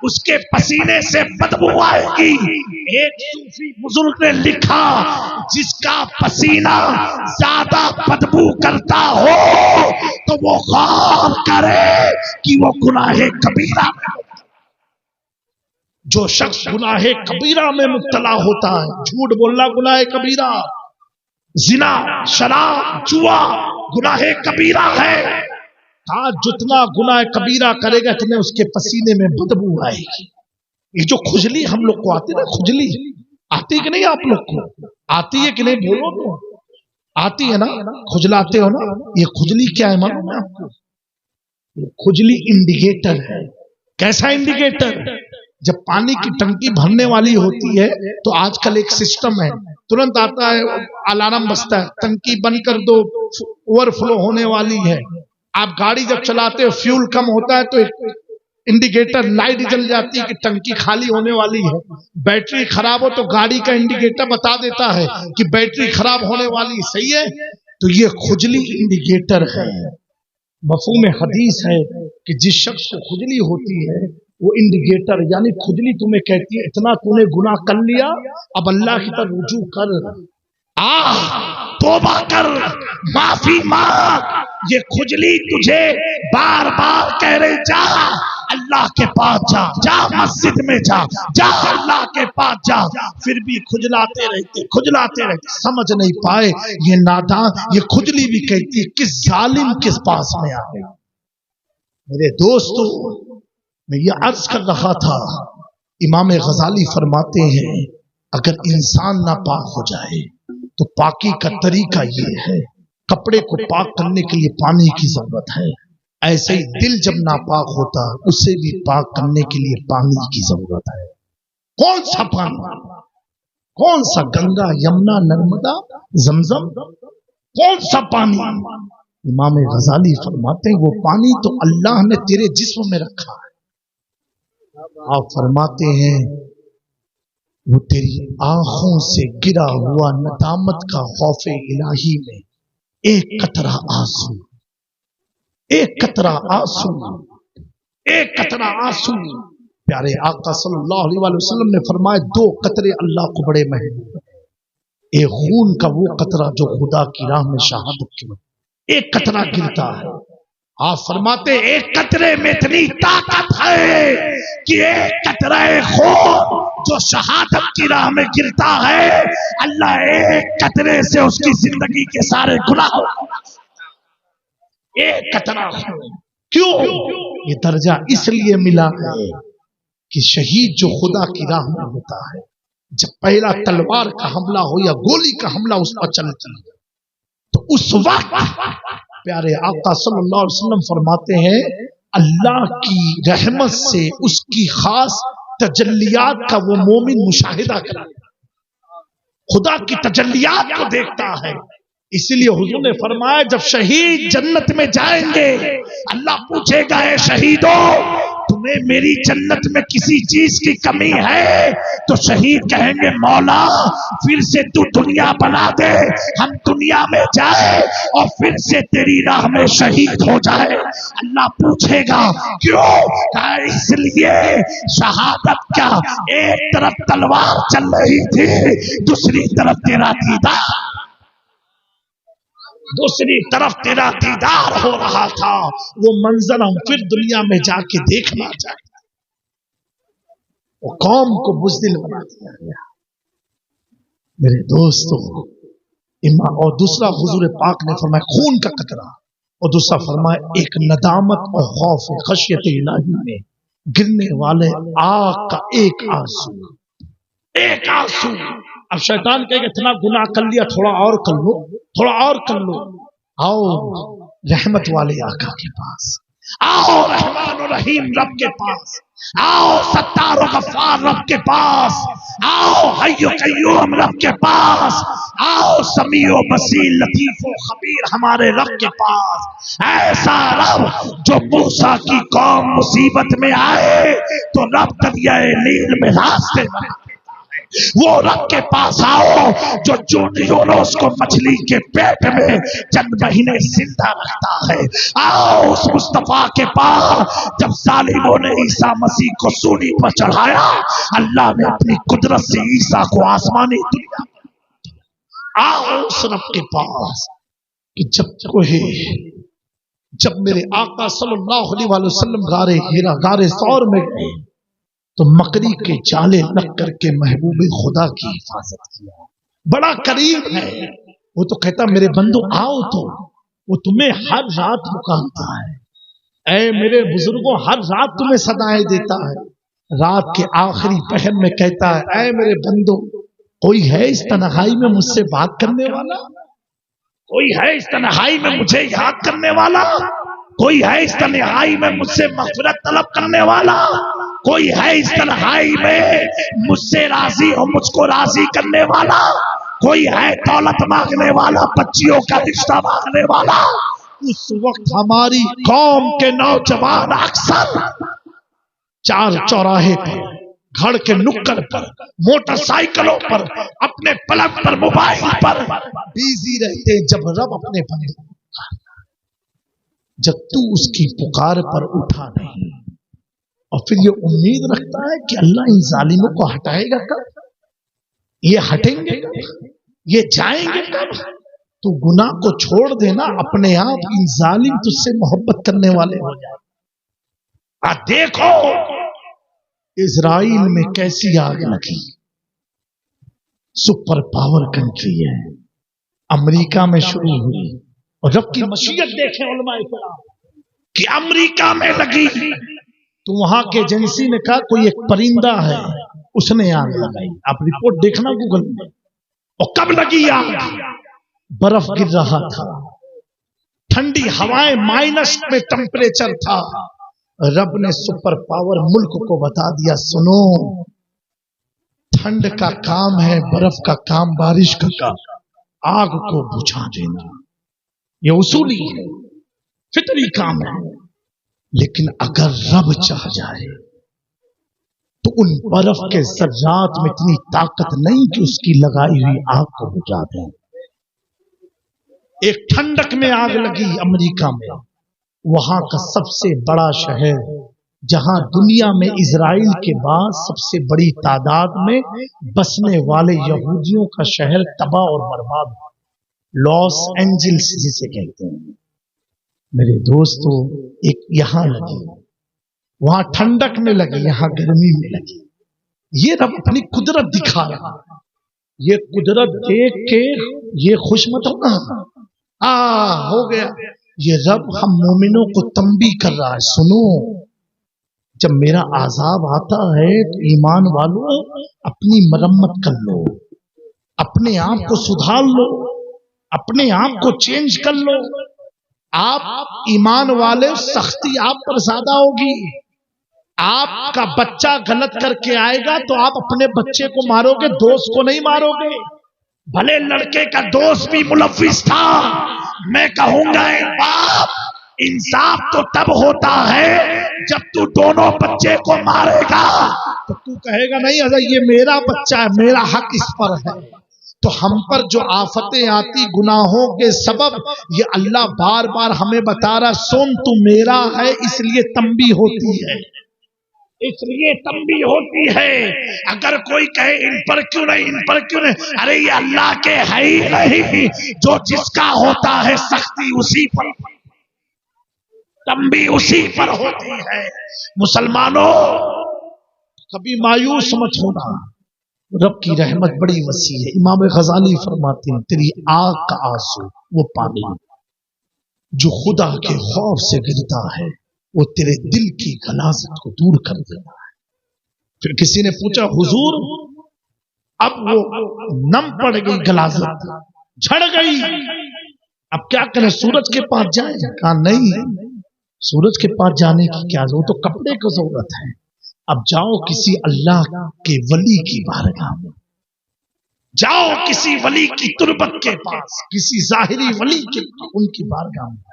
उसके पसीने से बदबू आएगी। एक सूफी बुजुर्ग ने लिखा जिसका पसीना ज्यादा बदबू करता हो तो वो गौर करे कि वो गुनाहे कबीरा में, जो शख्स गुनाहे कबीरा में मुब्तला होता है, झूठ बोलना गुनाहे कबीरा, जिना, शराब, जुआ गुनाहे कबीरा है। आज जितना गुनाह कबीरा करेगा इतने उसके पसीने में बदबू आएगी। ये जो खुजली हम लोग को आती है ना, खुजली आती कि नहीं? आप लोग को आती है कि नहीं? बोलो तो आती है ना, खुजलाते हो ना। ये खुजली क्या है मालूम है आपको? खुजली इंडिकेटर है। कैसा इंडिकेटर? जब पानी की टंकी भरने वाली होती है तो आजकल एक सिस्टम है, तुरंत आता है, अलार्म बजता है, टंकी बंद कर दो, ओवरफ्लो होने वाली है। आप गाड़ी जब चलाते हो, फ्यूल कम होता है तो एक इंडिकेटर लाइट जल जाती है कि टंकी खाली होने वाली है। बैटरी खराब हो तो गाड़ी का इंडिकेटर बता देता है कि बैटरी खराब होने वाली। सही है? तो ये खुजली इंडिकेटर है। मफ़हूम हदीस है कि जिस शख्स को खुजली होती है वो इंडिकेटर, यानी खुजली तुम्हें कहती है इतना तूने गुनाह कर लिया, अब अल्लाह की तरफ रुजू कर, तौबा कर, माफी मांग। ये खुजली तुझे बार बार कह रहे जा अल्लाह के पास जा, जा मस्जिद में जा, जा अल्लाह के पास जा, फिर भी खुजलाते रहते, समझ नहीं पाए। ये नादान, ये खुजली भी कहती है किस जालिम किस पास में आ गई। मेरे दोस्तों, मैं ये अर्ज कर रहा था, इमाम गजाली फरमाते हैं अगर इंसान नापाक हो जाए तो पाकी का तरीका ये है, कपड़े को पाक करने के लिए पानी की जरूरत है। ऐसे ही दिल जब नापाक होता उसे भी पाक करने के लिए पानी की जरूरत है। कौन सा पानी? कौन सा? गंगा, यमुना, नर्मदा, जमजम? कौन सा पानी? इमाम गजाली फरमाते हैं वो पानी तो अल्लाह ने तेरे जिस्म में रखा है। आप फरमाते हैं वो तेरी आंखों से गिरा हुआ नदामत का खौफे इलाही में एक कतरा आंसू, एक कतरा आंसू, एक कतरा आंसू। प्यारे आका सल्लल्लाहु अलैहि वसल्लम ने फरमाया दो कतरे अल्लाह को बड़े महबूब हैं। एक खून का वो कतरा जो खुदा की राह में शहादत के एक कतरा गिरता है। आप फरमाते एक कतरे में इतनी ताकत है कि एक कतरे खून जो शहादत की राह में गिरता है, अल्लाह एक कतरे से उसकी जिंदगी के सारे गुनाह, एक कतरा खून। क्यों? ये दर्जा इसलिए मिला है कि शहीद जो खुदा की राह में होता है, जब पहला तलवार का हमला हो या गोली का हमला उस पर चलती है तो उस वक्त प्यारे आका सल्लल्लाहु अलैहि वसल्लम फरमाते हैं अल्लाह की रहमत से उसकी खास तजल्लियात का वो मोमिन मुशाहिदा करता, खुदा की तजल्लियात को देखता है। इसीलिए हुजूर ने फरमाया जब शहीद जन्नत में जाएंगे अल्लाह पूछेगा ए शहीदों تمہیں میری جنت میں کسی چیز کی کمی ہے تو شہید کہیں گے مولا پھر سے تو دنیا بنا دے، ہم دنیا میں جائے اور پھر سے تیری راہ میں شہید ہو جائے۔ اللہ پوچھے گا کیوں؟ کہا اس لیے شہادت کیا ایک طرف تلوار چل رہی تھی، دوسری طرف تیرا دیدار، دوسری طرف تیرا دیدار ہو رہا تھا۔ وہ منظر ہم پھر دنیا میں جا کے دیکھنا چاہتے، وہ قوم کو بزدل بنا دیا گیا میرے دوستوں۔ اور دوسرا حضور پاک نے فرمایا خون کا قطرہ، اور دوسرا فرمایا ایک ندامت اور خوف خشیت الہی میں گرنے والے آگ کا ایک آنسو، ایک آنسو۔ اب شیطان کہے کہ اتنا گناہ کر لیا، تھوڑا اور کر لو، تھوڑا اور کر لو۔ آؤ رحمت والے آقا کے پاس، آؤ رحمان و رحیم رب کے پاس، آؤ ستار و غفار رب کے پاس، آؤ حی و قیوم رب کے پاس، آؤ سمیع و بصیر لطیف و خبیر ہمارے رب کے پاس۔ ایسا رب جو موسیٰ کی قوم مصیبت میں آئے تو رب دریائے نیل میں راستے بنا، وہ رب کے پاس آؤ جو یونس کو مچھلی کے پیٹ میں چند مہینے زندہ رکھتا ہے۔ آؤ اس مصطفیٰ کے پاس جب ظالموں نے عیسیٰ مسیح کو سولی پر چڑھایا، اللہ نے اپنی قدرت سے عیسیٰ کو آسمانی دنیا پر، آؤ اس رب کے پاس کہ جب میرے آقا صلی اللہ علیہ وسلم غار ثور میں گئے تو مکری کے جالے لگ کر کے محبوب خدا کی حفاظت کیا، بڑا قریب ہے۔ وہ تو کہتا میرے بندو آؤ، تو وہ تمہیں ہر رات پکارتا ہے، اے میرے بزرگوں ہر رات تمہیں صدائیں دیتا ہے۔ رات کے آخری پہر میں کہتا ہے اے میرے بندو کوئی ہے اس تنہائی میں مجھ سے بات کرنے والا، کوئی ہے اس تنہائی میں مجھے یاد کرنے والا، کوئی ہے اس تنہائی میں مجھ سے مغفرت طلب کرنے والا، کوئی ہے اس تنہائی میں مجھ سے راضی ہو مجھ کو راضی کرنے والا، کوئی ہے دولت مانگنے والا، بچیوں کا رشتہ مانگنے والا۔ اس وقت ہماری قوم کے نوجوان اکثر چار چوراہے پر، گھر کے نکڑ پر، موٹر سائیکلوں پر، اپنے پلنگ پر، موبائل پر بیزی رہتے جب رب اپنے بندے کو پکارتا، جب تو اس کی پکار پر اٹھا نہیں اور پھر یہ امید رکھتا ہے کہ اللہ ان ظالموں کو ہٹائے گا کب، یہ ہٹیں گے کب، یہ جائیں گے کب، تو گناہ کو چھوڑ دینا، اپنے آپ ان ظالم تجھ سے محبت کرنے والے ہو جائیں۔ دیکھو اسرائیل میں کیسی آگ لگی، سپر پاور کنٹری ہے، امریکہ میں شروع ہوئی، اور رب کی مشیت دیکھیں علماء کرام کہ امریکہ میں لگی تو وہاں کے ایجنسی نے کہا کوئی ایک پرندہ ہے اس نے آگ لگائی، آپ رپورٹ دیکھنا گوگل میں۔ اور کب لگی آگ؟ برف گر رہا تھا، ٹھنڈی ہوائیں، مائنس میں ٹمپریچر تھا، رب نے سپر پاور ملک کو بتا دیا سنو ٹھنڈ کا کام ہے، برف کا کام بارش کا کام، آگ کو بجھا دینا، یہ اصولی ہے، فطری کام ہے۔ لیکن اگر رب چاہ جائے تو ان برف کے ذرات میں اتنی طاقت نہیں کہ اس کی لگائی ہوئی آگ کو بجھا دیں۔ ایک ٹھنڈک میں آگ لگی امریکہ میں، وہاں کا سب سے بڑا شہر جہاں دنیا میں اسرائیل کے بعد سب سے بڑی تعداد میں بسنے والے یہودیوں کا شہر تباہ اور برباد، لاس اینجلس جسے کہتے ہیں۔ میرے دوستو ایک یہاں لگی، وہاں ٹھنڈک میں لگی، یہاں گرمی میں لگی۔ یہ رب اپنی قدرت دکھا رہا، یہ قدرت دیکھ کے یہ خوش مت ہونا ہو گیا، یہ رب ہم مومنوں کو تنبیہ کر رہا ہے سنو جب میرا عذاب آتا ہے تو ایمان والوں اپنی مرمت کر لو، اپنے آپ کو سدھار لو، اپنے آپ کو چینج کر لو۔ آپ ایمان والے سختی آپ پر زیادہ ہوگی، آپ کا بچہ غلط کر کے آئے گا تو آپ اپنے بچے کو مارو گے، دوست کو نہیں مارو گے۔ بھلے لڑکے کا دوست بھی ملوث تھا، میں کہوں گا باپ انصاف تو تب ہوتا ہے जब तू दोनों बच्चे को मारेगा तो तू कहेगा नहीं अरे ये मेरा बच्चा है, मेरा हक इस पर है। तो हम पर जो आफतें आती गुनाहों के सबब, ये अल्लाह बार बार हमें बता रहा, सुन तू मेरा है, इसलिए तंबी होती है, इसलिए तंबी होती है। अगर कोई कहे इन पर क्यों नहीं, इन पर क्यों नहीं, अरे ये अल्लाह के है ही नहीं, जो जिसका होता है सख्ती उसी पर, तंबी उसी पर होती है। मुसलमानों, कभी मायूस मत होना, रब की रहमत बड़ी वसी है। इमाम गजाली फरमाते हैं, तेरी आग का आंसू वो पानी जो खुदा के खौफ से गिरता है, वो तेरे दिल की गलाजत को दूर कर देता है। फिर किसी ने पूछा हुजूर, अब वो नम पड़ गई गलाजत, झड़ गई, अब क्या करें, सूरज के पास जाए? कहा नहीं, सूरज के पास जाने की क्या जरूरत, तो कपड़े की जरूरत है। अब जाओ किसी अल्लाह के वली की बारगाह में, जाओ किसी वली की तुरबत के पास, किसी जाहिरी वली के उनकी बारगाह में।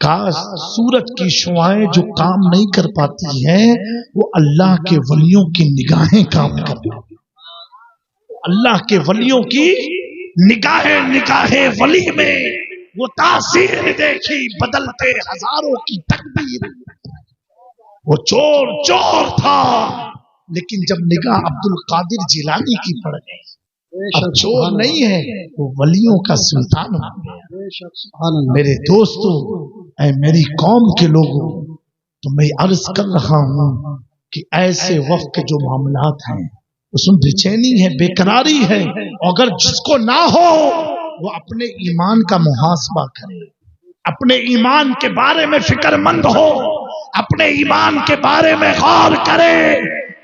काश सूरज की शुआएं जो काम नहीं कर पाती हैं, वो अल्लाह के वलियों की निगाहें काम कर पाती। अल्लाह के वलियों की निगाहें वली में वो तासीर देखी, बदलते हजारों की तकदीर। वो चोर था, लेकिन जब निगाह अब्दुल कादिर जिलानी की पड़ गई, अब चोर नहीं है, वो वलियों का सुल्तान हो गया। मेरे दोस्तों, ऐ मेरी कौम के लोगों, तो मैं अर्ज कर रहा हूं कि ऐसे वक्त के जो मामलात हैं उसमें बेचैनी है, बेकरारी है। अगर जिसको ना हो वो अपने ईमान का मुहासबा करे, अपने ईमान के बारे में फिक्रमंद हो, अपने ईमान के बारे में गौर करे।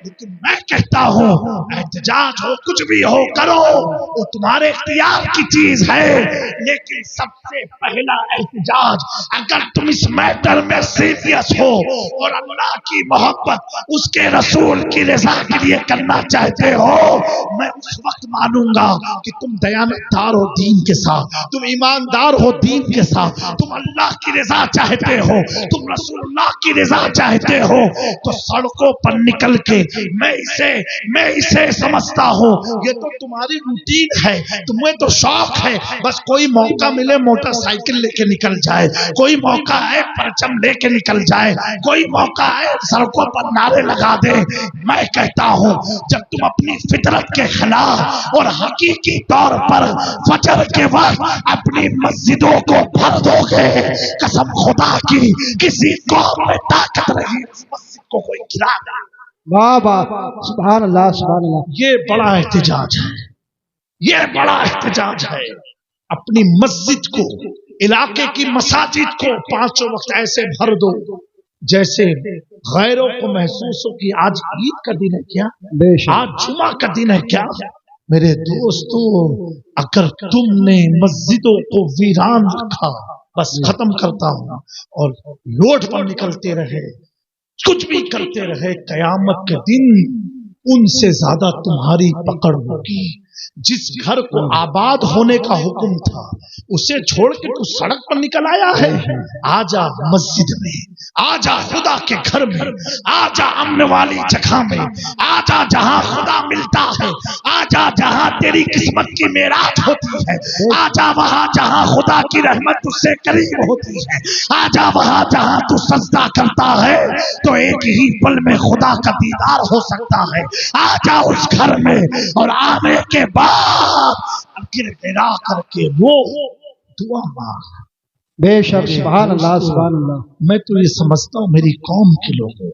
लेकिन मैं कहता हूं, एहतजाज हो, कुछ भी हो, करो, वो तुम्हारे इख्तियार की चीज है। लेकिन सबसे पहला एहतजाज, अगर तुम इस मैटर में सीरियस हो और अल्लाह की मोहब्बत, उसके रसूल की रजा के लिए करना चाहते हो, मैं उस वक्त मानूंगा कि तुम दयानतदार हो दीन के साथ, तुम ईमानदार हो दीन के साथ, तुम अल्लाह की रजा चाहते हो, तुम रसूलुल्लाह की रजा चाहते हो। तो सड़कों पर निकल के मैं इसे समझता हूँ, ये तो तुम्हारी रूटीन है, तुम्हें तो शौक है, बस कोई मौका मिले मोटरसाइकिल लेके निकल जाए, कोई मौका है परचम लेके निकल जाए, कोई मौका है सड़कों पर नारे लगा दे। मैं कहता हूँ, जब तुम अपनी फितरत के खिलाफ और हकीकी तौर पर फजर के वक्त अपनी मस्जिदों को भर दोगे, कसम खुदा की, किसी कौम में ताकत रही उस मस्जिद को कोई गिरा दे। वाह वाह, सुभान अल्लाह, सुभान अल्लाह। ये बड़ा एहतजाज है, ये बड़ा एहतजाज है। अपनी मस्जिद को, इलाके की मसाजिद को पांचों वक्त ऐसे भर दो जैसे गैरों को महसूस हो कि आज ईद का दिन है क्या, आज जुमा का दिन है क्या। मेरे दोस्तों, अगर तुमने मस्जिदों को वीरान रखा, बस खत्म करता हूं, और रोड पर निकलते रहे, कुछ भी करते रहे, कयामत के दिन उनसे ज्यादा तुम्हारी पकड़ होगी। जिस घर को आबाद होने का हुक्म था, उसे छोड़ के तू सड़क पर निकल आया है। आजा मस्जिद में, आजा खुदा के घर में, आजा अमन वाली जगह में, आजा जहां खुदा मिलता है, आजा जहां तेरी किस्मत की मेराज होती है, आजा वहां जहां खुदा की रहमत तुझसे करीब होती है, आजा वहां जहां तू सजदा करता है तो एक ही पल में खुदा का दीदार हो सकता है। आजा उस घर में, और आने के बाद गिरा करके वो दुआ मांग। बेशक, सुभान अल्लाह, सुभान अल्लाह। मैं तो ये समझता हूँ, मेरी कौम के लोगों,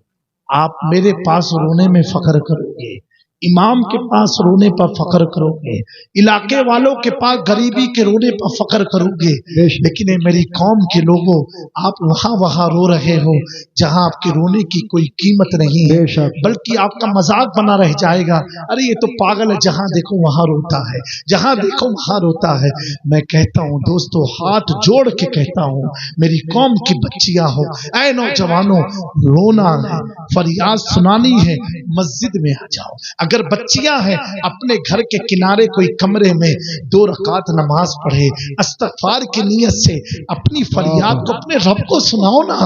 आप मेरे पास रोने में फख्र करोगे, इमाम के पास रोने पर फख्र करोगे, इलाके वालों के पास गरीबी के रोने पर फख्र करोगे, लेकिन मेरी कौम के लोगों, आप वहां रो रहे हो जहां आपके रोने की कोई कीमत नहीं है, बल्कि आपका मजाक बना रह जाएगा। अरे ये तो पागल है, जहां देखो वहां रोता है, जहां देखो वहां रोता है। मैं कहता हूँ दोस्तों, हाथ जोड़ के कहता हूँ, मेरी कौम की बच्चियां हो, ऐ नौजवानों, रोना है, फरियाद सुनानी है, मस्जिद में आ जाओ। अगर اگر بچیاں ہیں اپنے گھر کے کنارے کوئی کمرے میں 2 رکعت نماز پڑھے، استغفار کی نیت سے اپنی فریاد کو اپنے رب کو سناؤ نا،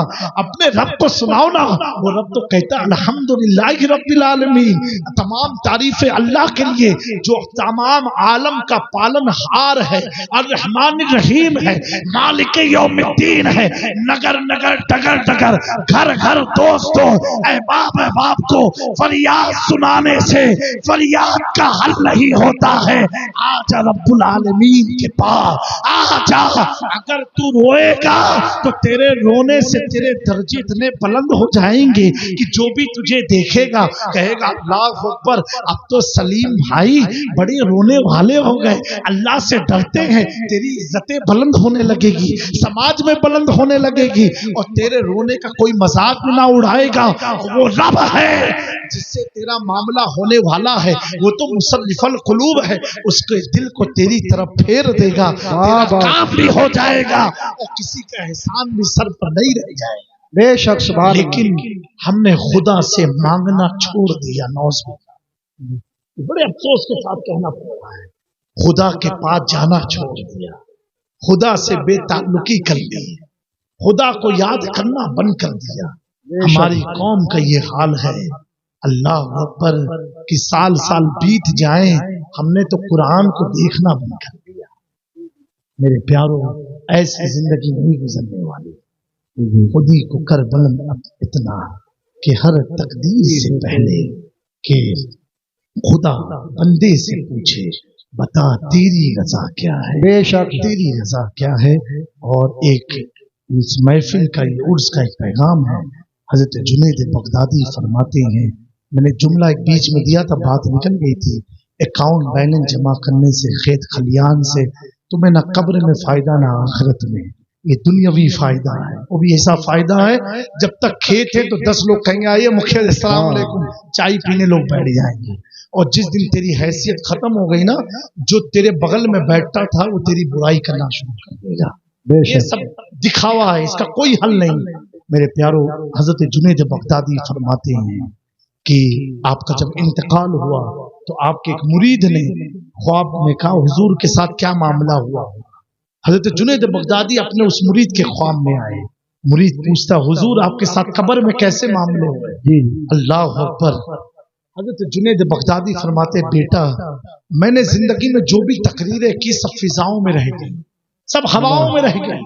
اپنے رب کو سناؤ نا۔ وہ رب تو کہتا ہے الحمدللہ رب العالمین، تمام تعریفیں اللہ کے لیے جو تمام عالم کا پالن ہار ہے، الرحمن الرحیم ہے، مالک یوم الدین ہے۔ نگر نگر ڈگر ڈگر گھر گھر دوستوں، احباب احباب کو فریاد سنانے سے فریاد کا حل نہیں ہوتا ہے۔ آجا رب العالمین کے پاس آجا، اگر تو روئے گا تو تیرے رونے سے تیرے درجے اتنے بلند ہو جائیں گے کہ جو بھی تجھے دیکھے گا کہے گا اللہ اکبر، اب تو سلیم بھائی بڑے رونے والے ہو گئے، اللہ سے ڈرتے ہیں۔ تیری عزتیں بلند ہونے لگے گی، سماج میں بلند ہونے لگے گی، اور تیرے رونے کا کوئی مذاق نہ اڑائے گا۔ وہ رب ہے جس سے تیرا معاملہ ہونے والا ہے، وہ تو مصرف القلوب ہے، اس کے دل کو تیری طرف پھیر دے گا، تیرا کام بھی ہو جائے گا اور کسی کا احسان بھی سر پر نہیں رہ جائے گا۔ بے شک سبحان لیکن ہم نے خدا سے مانگنا چھوڑ دیا، نوز باللہ، بڑے افسوس کے ساتھ کہنا پڑ رہا ہے، خدا کے پاس جانا چھوڑ دیا، خدا سے بے تعلقی کر لی، خدا کو یاد کرنا بند کر دیا۔ ہماری قوم کا یہ حال ہے، اللہ اکبر، کہ سال سال بیت جائیں ہم نے تو قرآن کو دیکھنا بند کر دیا۔ میرے پیاروں، ایسی زندگی نہیں گزرنے والی۔ خودی کو کر بلند اتنا کہ ہر تقدیر سے پہلے کہ خدا بندے سے پوچھے بتا تیری رضا کیا ہے، بے شک تیری رضا کیا ہے۔ اور ایک اس محفل کا یہ عرس کا ایک پیغام ہے۔ حضرت جنید بغدادی فرماتے ہیں، میں نے جملہ ایک بیچ میں دیا تھا، بات نکل گئی تھی، اکاؤنٹ بیلنس جمع کرنے سے، کھیت کھلیان سے تمہیں نہ قبر میں فائدہ نہ آخرت میں، یہ دنیاوی فائدہ ہے۔ وہ بھی ایسا فائدہ ہے جب تک کھیت ہے تو 10 لوگ کہیں گے آئیے مکھیا السلام علیکم، چائے پینے لوگ بیٹھ جائیں گے، اور جس دن تیری حیثیت ختم ہو گئی نا، جو تیرے بغل میں بیٹھتا تھا وہ تیری برائی کرنا شروع کر دے گا۔ یہ سب دکھاوا ہے، اس کا کوئی حل نہیں۔ میرے پیاروں، حضرت جنید بغدادی فرماتے ہیں کہ آپ کا جب انتقال ہوا تو آپ کے ایک مرید نے خواب میں کہا حضور کے ساتھ کیا معاملہ ہوا۔ حضرت جنید بغدادی اپنے اس مرید کے خواب میں آئے، مرید پوچھتا حضور آپ کے ساتھ قبر میں کیسے معاملے ہوئے؟ اللہ اکبر۔ حضرت جنید بغدادی فرماتے بیٹا، میں نے زندگی میں جو بھی تقریریں کی سب فضاؤں میں رہ گئی، سب ہواؤں میں رہ گئی،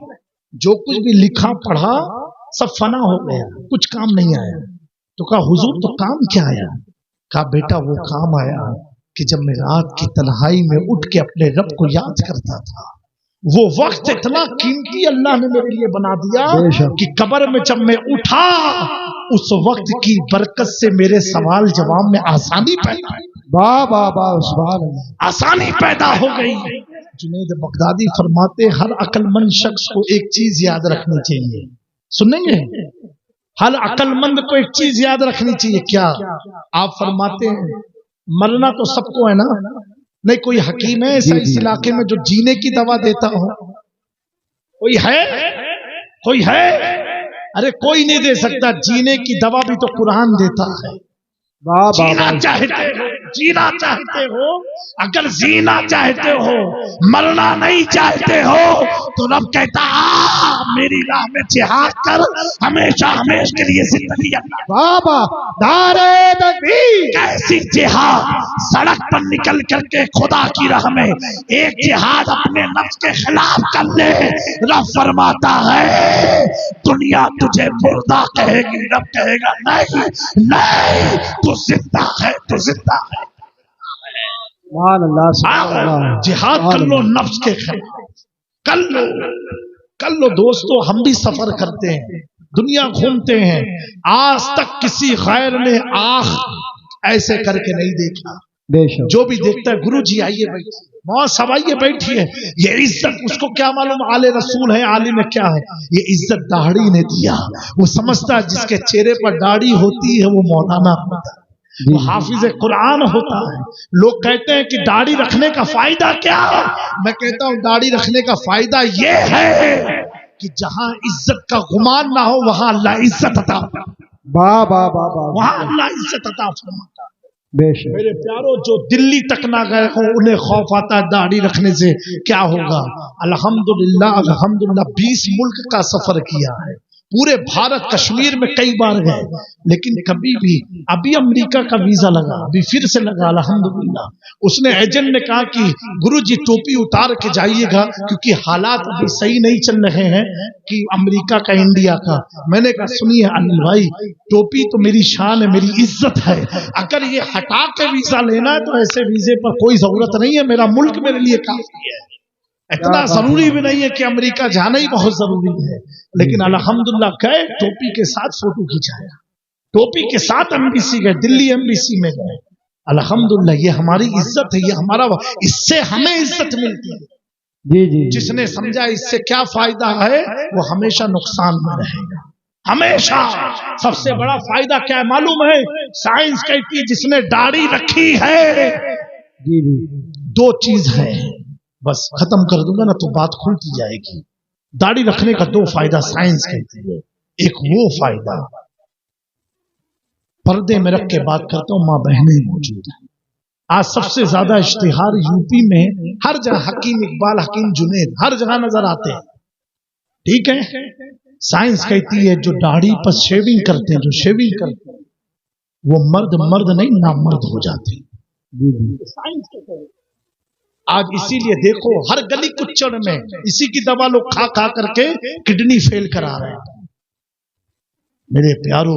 جو کچھ بھی لکھا پڑھا سب فنا ہو گیا، کچھ کام نہیں آیا۔ تو کہا حضور تو کام کیا آیا؟ کہا بیٹا وہ کام آیا کہ جب میں رات کی تنہائی میں اٹھ کے اپنے رب کو یاد کرتا تھا، وہ وقت اتنا قیمتی اللہ نے میرے لیے بنا دیا کہ قبر میں جب میں اٹھا اس وقت کی برکت سے میرے سوال جواب میں آسانی پیدا آسانی پیدا ہو گئی۔ جنید بغدادی فرماتے ہر عقل مند شخص کو ایک چیز یاد رکھنی چاہیے، سنیں گے؟ ہر عقل مند کو ایک چیز یاد رکھنی چاہیے، کیا؟ آپ فرماتے ہیں مرنا تو سب کو ہے نا، نہیں کوئی حکیم ہے ایسا اس علاقے میں جو جینے کی دوا دیتا ہو؟ کوئی ہے؟ کوئی ہے؟ ارے کوئی نہیں دے سکتا، جینے کی دوا بھی تو قرآن دیتا ہے۔ جینا چاہتے ہو، جینا چاہتے ہو، اگر جینا چاہتے ہو، مرنا نہیں چاہتے ہو تو رب کہتا میری راہ میں جہاد کر، ہمیشہ ہمیشہ کے لیے زندگی بابا نعرہ تکبیر۔ کیسی جہاد؟ سڑک پر نکل کر کے خدا کی راہ میں ایک جہاد اپنے نفس کے خلاف کر لے، رب فرماتا ہے دنیا تجھے مردہ کہے گی، رب کہے گا نہیں نہیں، تو زندہ ہے، تو زندہ ہے۔ جہاد کر لو نفس کے خلاف، کر لو دوستو۔ ہم بھی سفر کرتے ہیں، دنیا گھومتے ہیں، آج تک کسی غیر نے آنکھ ایسے کر کے نہیں دیکھا۔ جو بھی دیکھتا ہے گرو جی آئیے بیٹھیے، وہاں سب آئیے بیٹھیے، یہ عزت اس کو کیا معلوم آل رسول ہے، عالم کیا ہے؟ یہ عزت داڑھی نے دیا۔ وہ سمجھتا ہے جس کے چہرے پر داڑھی ہوتی ہے وہ مولانا ہوتا ہے، وہ حافظ قرآن ہوتا ہے۔ لوگ کہتے ہیں کہ داڑھی رکھنے کا فائدہ کیا؟ میں کہتا ہوں داڑھی رکھنے کا فائدہ یہ ہے کہ جہاں عزت کا گمان نہ ہو وہاں اللہ عزت عطا، وہاں اللہ عزت عطا فرماتا ہے۔ बेशक मेरे प्यारो, जो दिल्ली तक ना गए हो उन्हें खौफ आता है दाढ़ी रखने से क्या होगा। अल्हम्दुलिल्लाह अल्हम्दुलिल्लाह 20 मुल्क का सफर किया है, पूरे भारत कश्मीर में कई बार गए, लेकिन कभी भी, अभी अमेरिका का वीजा लगा, अभी फिर से लगा अल्हम्दुलिल्लाह। उसने एजेंट ने कहा कि गुरुजी टोपी उतार के जाइएगा क्योंकि हालात अभी सही नहीं चल रहे हैं कि अमेरिका का इंडिया का। मैंने कहा सुनिए अनिल भाई, टोपी तो मेरी शान है, मेरी इज्जत है, अगर ये हटा के वीजा लेना है तो ऐसे वीजे पर कोई जरूरत नहीं है, मेरा मुल्क मेरे लिए काफी है। इतना जरूरी भी नहीं है कि अमेरिका जाना ही बहुत जरूरी है, लेकिन अल्हम्दुलिल्लाह गए, टोपी के साथ फोटो खिंचाया, टोपी के साथ एमबीसी गए, दिल्ली एमबीसी में गए। अल्हम्दुलिल्लाह ये हमारी इज्जत है, ये हमारा, इससे हमें इज्जत मिलती है। जी जी जिसने समझा इससे क्या फायदा है वो हमेशा नुकसान में रहेगा, हमेशा। सबसे बड़ा फायदा क्या है मालूम है? साइंस कहती है जिसने दाढ़ी रखी है, जी जी दो चीज है, बस खत्म कर दूंगा ना तो बात खुलती जाएगी। दाढ़ी रखने का दो फायदा साइंस कहती है। एक वो फायदा, पर्दे में रख के बात करता हूं, माँ बहनें मौजूद हैं, आज सबसे ज्यादा इश्तिहार यूपी में हर जगह हकीम इकबाल, हकीम जुनैद हर जगह नजर आते हैं, ठीक है। साइंस कहती है जो दाढ़ी पर शेविंग करते हैं, जो शेविंग करते हैं वो मर्द मर्द नहीं नामर्द हो जाते हैं। जी जी साइंस कहती है। आज इसीलिए देखो हर गली कुचड़ में इसी की दवा लोग खा खा करके किडनी फेल करा रहे हैं मेरे प्यारो।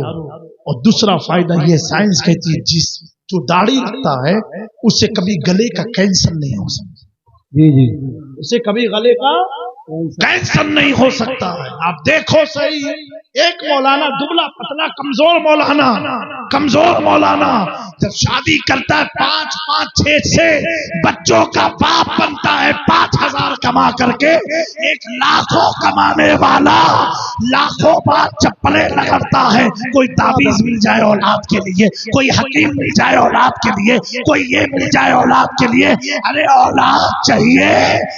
और दूसरा फायदा ये साइंस कहती है जिस जो दाढ़ी रखता है उससे कभी गले का कैंसर नहीं हो सकता, जी जी उसे कभी गले का कैंसर नहीं हो सकता है। आप देखो सही, एक मौलाना दुबला पतला कमजोर मौलाना जब शादी करता है 5-5, 6-6 बच्चों का बाप बनता है, 5,000 कमा करके, एक लाखों कमाने वाला लाखों बार चप्पलें लगाता है। कोई ताबीज मिल जाए औलाद के लिए, कोई हकीम मिल जाए औलाद के लिए, कोई ये मिल जाए औलाद के लिए, अरे औलाद चाहिए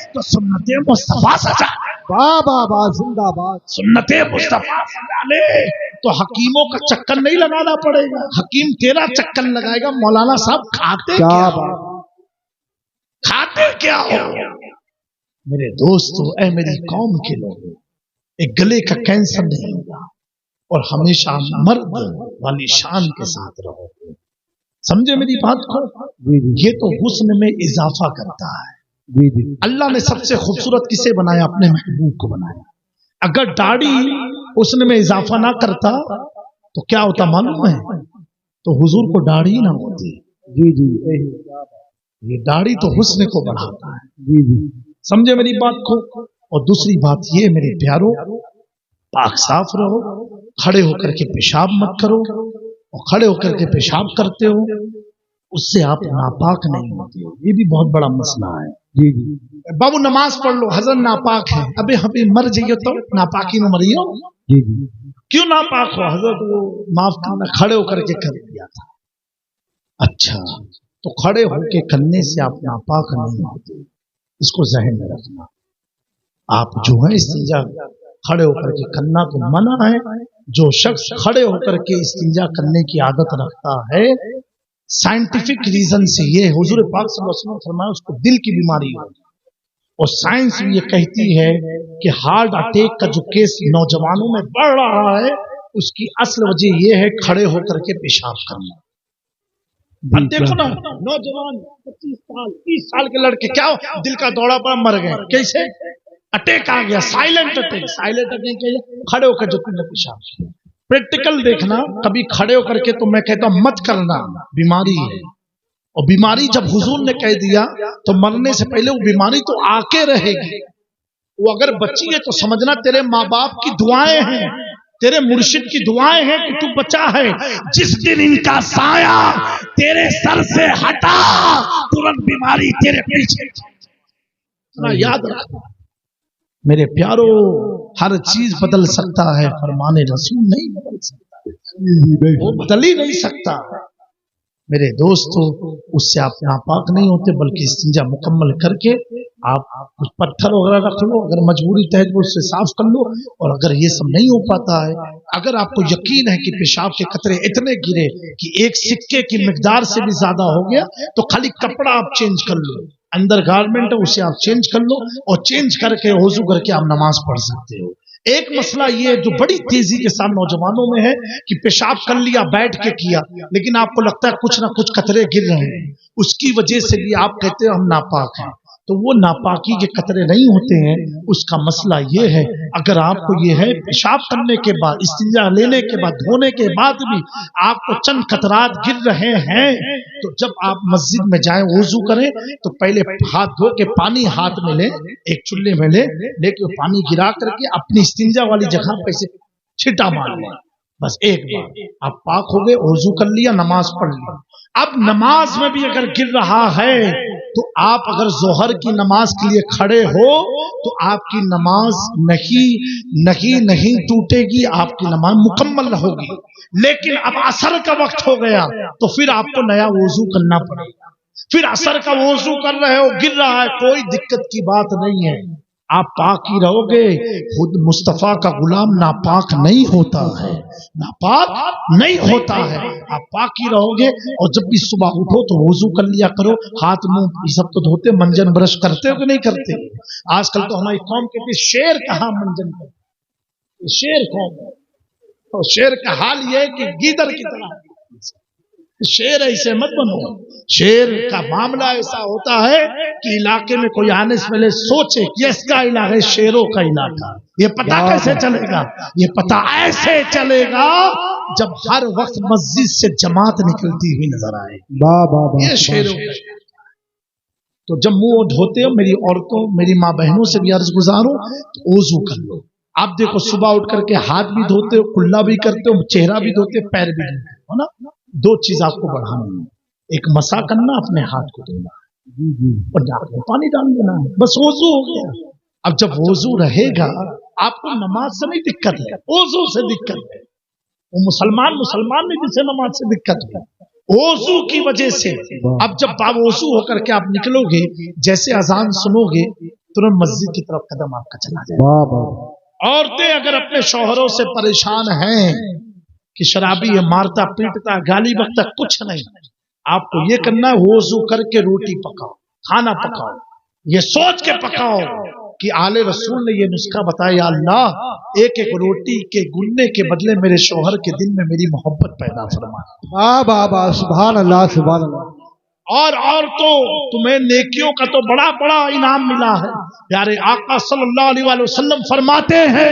तो सुन्नते मुस्तफा सजा, वाह वाह वाह, जिंदाबाद। सुन्नते मुस्तफा सजा ले तो हकीमों का चक्कर नहीं लगाना पड़ेगा, हकीम तेरा चक्कर लगाएगा। मौलाना साहब खाते क्या क्या बात। हो, खाते क्या हो मेरे दोस्तों, ऐ मेरी कौम के लोगों, एक गले का कैंसर नहीं होगा और हमेशा मर्द वाली शान के साथ रहो। समझे मेरी बात को? जी जी ये तो हुस्न में इजाफा करता है। जी जी अल्लाह ने सबसे खूबसूरत किसे बनाया? अपने महबूब को बनाया। अगर दाढ़ी हुस्न में इजाफा ना करता तो क्या होता मालूम है? तो हुजूर को दाढ़ी ना होती। जी जी ये दाढ़ी तो हुस्न को बढ़ाता है। जी जी समझे मेरी बात को? और दूसरी बात ये मेरे प्यारो, पाक साफ रहो, खड़े होकर के पेशाब मत करो, और खड़े होकर के पेशाब करते हो उससे आप नापाक नहीं होते हो, ये भी बहुत बड़ा मसला है। जी जी बाबू नमाज पढ़ लो, हजरत नापाक है, अबे हमें मर जाइए तो नापाकी में मरियो, जी जी क्यों नापाक हो? हजरत वो माफ करना, खड़े होकर के कर दिया था। अच्छा, तो खड़े होके करने से आप नापाक नहीं होते, इसको जहन में रखना। आप जो है इस्तिंजा खड़े होकर के करना तो मना है। जो शख्स खड़े होकर के इस्तिंजा करने की आदत रखता है, साइंटिफिक रीजन से, ये हुजूर पाक सल्लल्लाहु अलैहि वसल्लम फरमाया उसको दिल की बीमारी होगी। और साइंस भी ये कहती है कि हार्ट अटैक का जो केस नौजवानों में बढ़ रहा है उसकी असल वजह ये है खड़े होकर के पेशाब करना। अब देखो ना, नौजवान 25 साल 30 साल के लड़के क्या दिल का दौरा पर मर गए, कैसे? अटैक आ गया, साइलेंट अटैक खड़े होकर जो तुमने पेशाब किया। प्रैक्टिकल देखना, कभी खड़े होकर के तो मैं कहता हूं मत करना, बीमारी है। और बीमारी जब हुजूर ने कह दिया तो मरने से पहले वो बीमारी तो आके रहेगी। वो अगर बची है तो समझना तेरे माँ बाप की दुआएं हैं, तेरे मुर्शिद की दुआएं हैं कि तू बचा है। जिस दिन इनका साया तेरे सर से हटा तुरंत बीमारी तेरे पीछे। याद रखना मेरे प्यारो, हर चीज बदल सकता है, फरमाने रसूल नहीं बदल सकता, वो बदल ही नहीं सकता। मेरे दोस्तों, उससे आप नापाक नहीं होते बल्कि इस्तिंजा मुकम्मल करके आप कुछ पत्थर वगैरह रख लो, अगर मजबूरी तहत वो उससे साफ कर लो। और अगर ये सब नहीं हो पाता है, अगर आपको यकीन है कि पेशाब के कतरे इतने गिरे कि एक सिक्के की मिकदार से भी ज्यादा हो गया, तो खाली कपड़ा आप चेंज कर लो, अंदर गारमेंट है उसे आप चेंज कर लो, और चेंज करके वजू करके आप नमाज पढ़ सकते हो। एक मसला ये जो बड़ी तेजी के साथ नौजवानों में है कि पेशाब कर लिया, बैठ के किया, लेकिन आपको लगता है कुछ ना कुछ कतरे गिर रहे हैं, उसकी वजह से भी आप कहते हो हम नापाक हैं। तो वो नापाकी के कतरे नहीं होते हैं, उसका मसला ये है, अगर आपको ये है पेशाब करने के बाद, इस्तिंजा लेने के बाद, धोने के बाद भी आपको चंद कतरात गिर रहे हैं, तो जब आप मस्जिद में जाएं वुजू करें तो पहले हाथ धो के पानी हाथ में ले, एक चुल्ले में लेके पानी गिरा करके अपनी इस्तिंजा वाली जगह पे से छिटा मार लें, बस एक बार आप पाक हो गए, वुजू कर लिया, नमाज पढ़ ली। अब नमाज में भी अगर गिर रहा है तो आप अगर जोहर की नमाज के लिए खड़े हो तो आपकी नमाज नहीं टूटेगी, आपकी नमाज मुकम्मल होगी। लेकिन अब असर का वक्त हो गया तो फिर आपको नया वुजू करना पड़ेगा, फिर असर का वुजू कर रहे हो, गिर रहा है, कोई दिक्कत की बात नहीं है, आप पाक ही रहोगे। खुद मुस्तफा का गुलाम नापाक नहीं होता है, नापाक नहीं होता है, आप पाक ही रहोगे। और जब भी सुबह उठो तो वुजू कर लिया करो, हाथ मुंह ये सब तो धोते, मंजन ब्रश करते हो कि नहीं करते? आजकल तो हमारी कौम कहती है शेर कहाँ मंजन करते, शेर कौन है? तो शेर का हाल ये है कि गीदड़ की तरह, शेर ऐसे मत बनो। शेर का मामला ऐसा होता है कि इलाके में कोई आने से पहले सोचे कि इसका इलाका है शेरों का इलाका। ये पता कैसे चलेगा? ये पता ऐसे चलेगा जब हर वक्त मस्जिद से जमात निकलती हुई नजर आए। ये शेरों का। तो जब मुंह धोते हो, मेरी औरतों, मेरी माँ बहनों से भी अर्ज गुजारो, तो वुजू कर लो। आप देखो सुबह उठ करके हाथ भी धोते हो, कुल्ला भी करते हो, चेहरा भी धोते हो, पैर भी धोते हो ना। दो चीज आपको बढ़ानी है, एक मसा करना, अपने हाथ को धोना और नाक में पानी डाल देना, बस वुजू हो गया। अब जब वुजू रहेगा आपको नमाज से नहीं दिक्कत है, वुजू से दिक्कत है। वो मुसलमान में जिसे नमाज से दिक्कत है वुजू की वजह से। अब जब बावुजू होकर के आप निकलोगे, जैसे अजान सुनोगे तुरंत मस्जिद की तरफ कदम आपका चला जाएगा। औरतें अगर अपने शौहरों से परेशान हैं कि शराबी है, मारता पीटता, गाली बकता, कुछ नहीं, आपको ये करना है वुजू करके रोटी पकाओ, खाना पकाओ, ये सोच के पकाओ कि आले रसूल ने ये नुस्खा बताया, अल्लाह एक एक रोटी के गुनने के बदले मेरे शौहर के दिल में मेरी मोहब्बत पैदा फरमा। सुभान अल्लाह, सुभान अल्लाह। और तो तुम्हें नेकियों का तो बड़ा बड़ा इनाम मिला है। प्यारे आका सल्लल्लाहु अलैहि वसल्लम फरमाते हैं,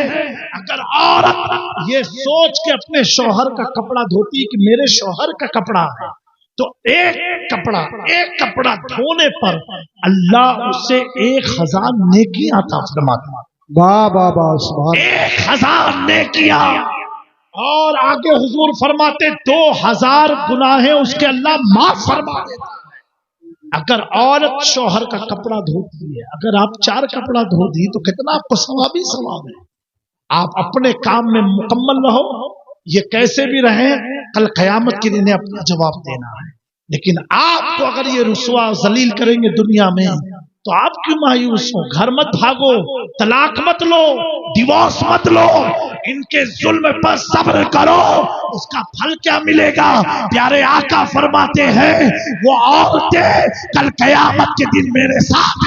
अगर औरत ये सोच के अपने शौहर का कपड़ा धोती कि मेरे शौहर का कपड़ा है, तो एक कपड़ा धोने पर अल्लाह उसे 1000 नेकियां अता फरमाता। 1000 नेकियां। और आगे हुजूर फरमाते 2000 गुनाहें उसके अल्लाह माफ फरमा देता है। अगर औरत शौहर का कपड़ा धोती है, अगर आप 4 कपड़ा धो दी तो कितना आपको सवाब ही सवाब है। आप अपने काम में मुकम्मल रहो, ये कैसे भी रहे, कल कयामत के दिन अपना जवाब देना है। लेकिन आपको अगर ये रुसवा जलील करेंगे दुनिया में तो आप क्यों मायूस हो? घर मत भागो, तलाक मत लो, डिवोर्स मत लो, इनके जुल्म पर सब्र करो, उसका फल क्या मिलेगा? प्यारे आका फरमाते हैं वो औरतें कल कयामत के दिन मेरे साथ।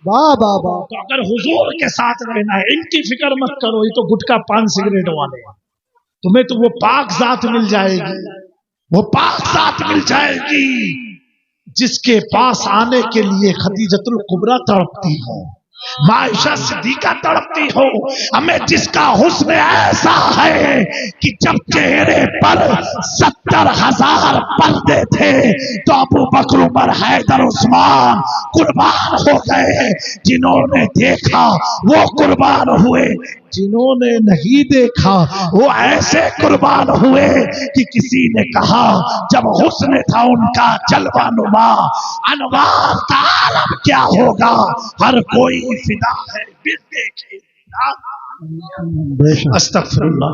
तो अगर हुजूर के साथ रहना है, इनकी फिक्र मत करो, ये तो गुटखा पान सिगरेट वाले, तुम्हें तो वो पाक जात मिल जाएगी, वो पाक जात मिल जाएगी जिसके पास आने के लिए खदीजतुल कुबरा तड़पती हो, मायशा सिद्दीका तड़पती हो। हमें जिसका हुस्न ऐसा है कि जब चेहरे पर 70,000 पर्दे थे तो अबू बकर, उमर, हैदर, उस्मान कुर्बान हो गए। जिन्होंने देखा वो कुर्बान हुए, जिन्होंने नहीं देखा वो ऐसे कुर्बान हुए कि किसी ने कहा जब हुस्न था उनका जलवा नुमा, अनवार का आलम क्या होगा, हर कोई फिदा है बिन देखे। अस्तगफिरुल्लाह।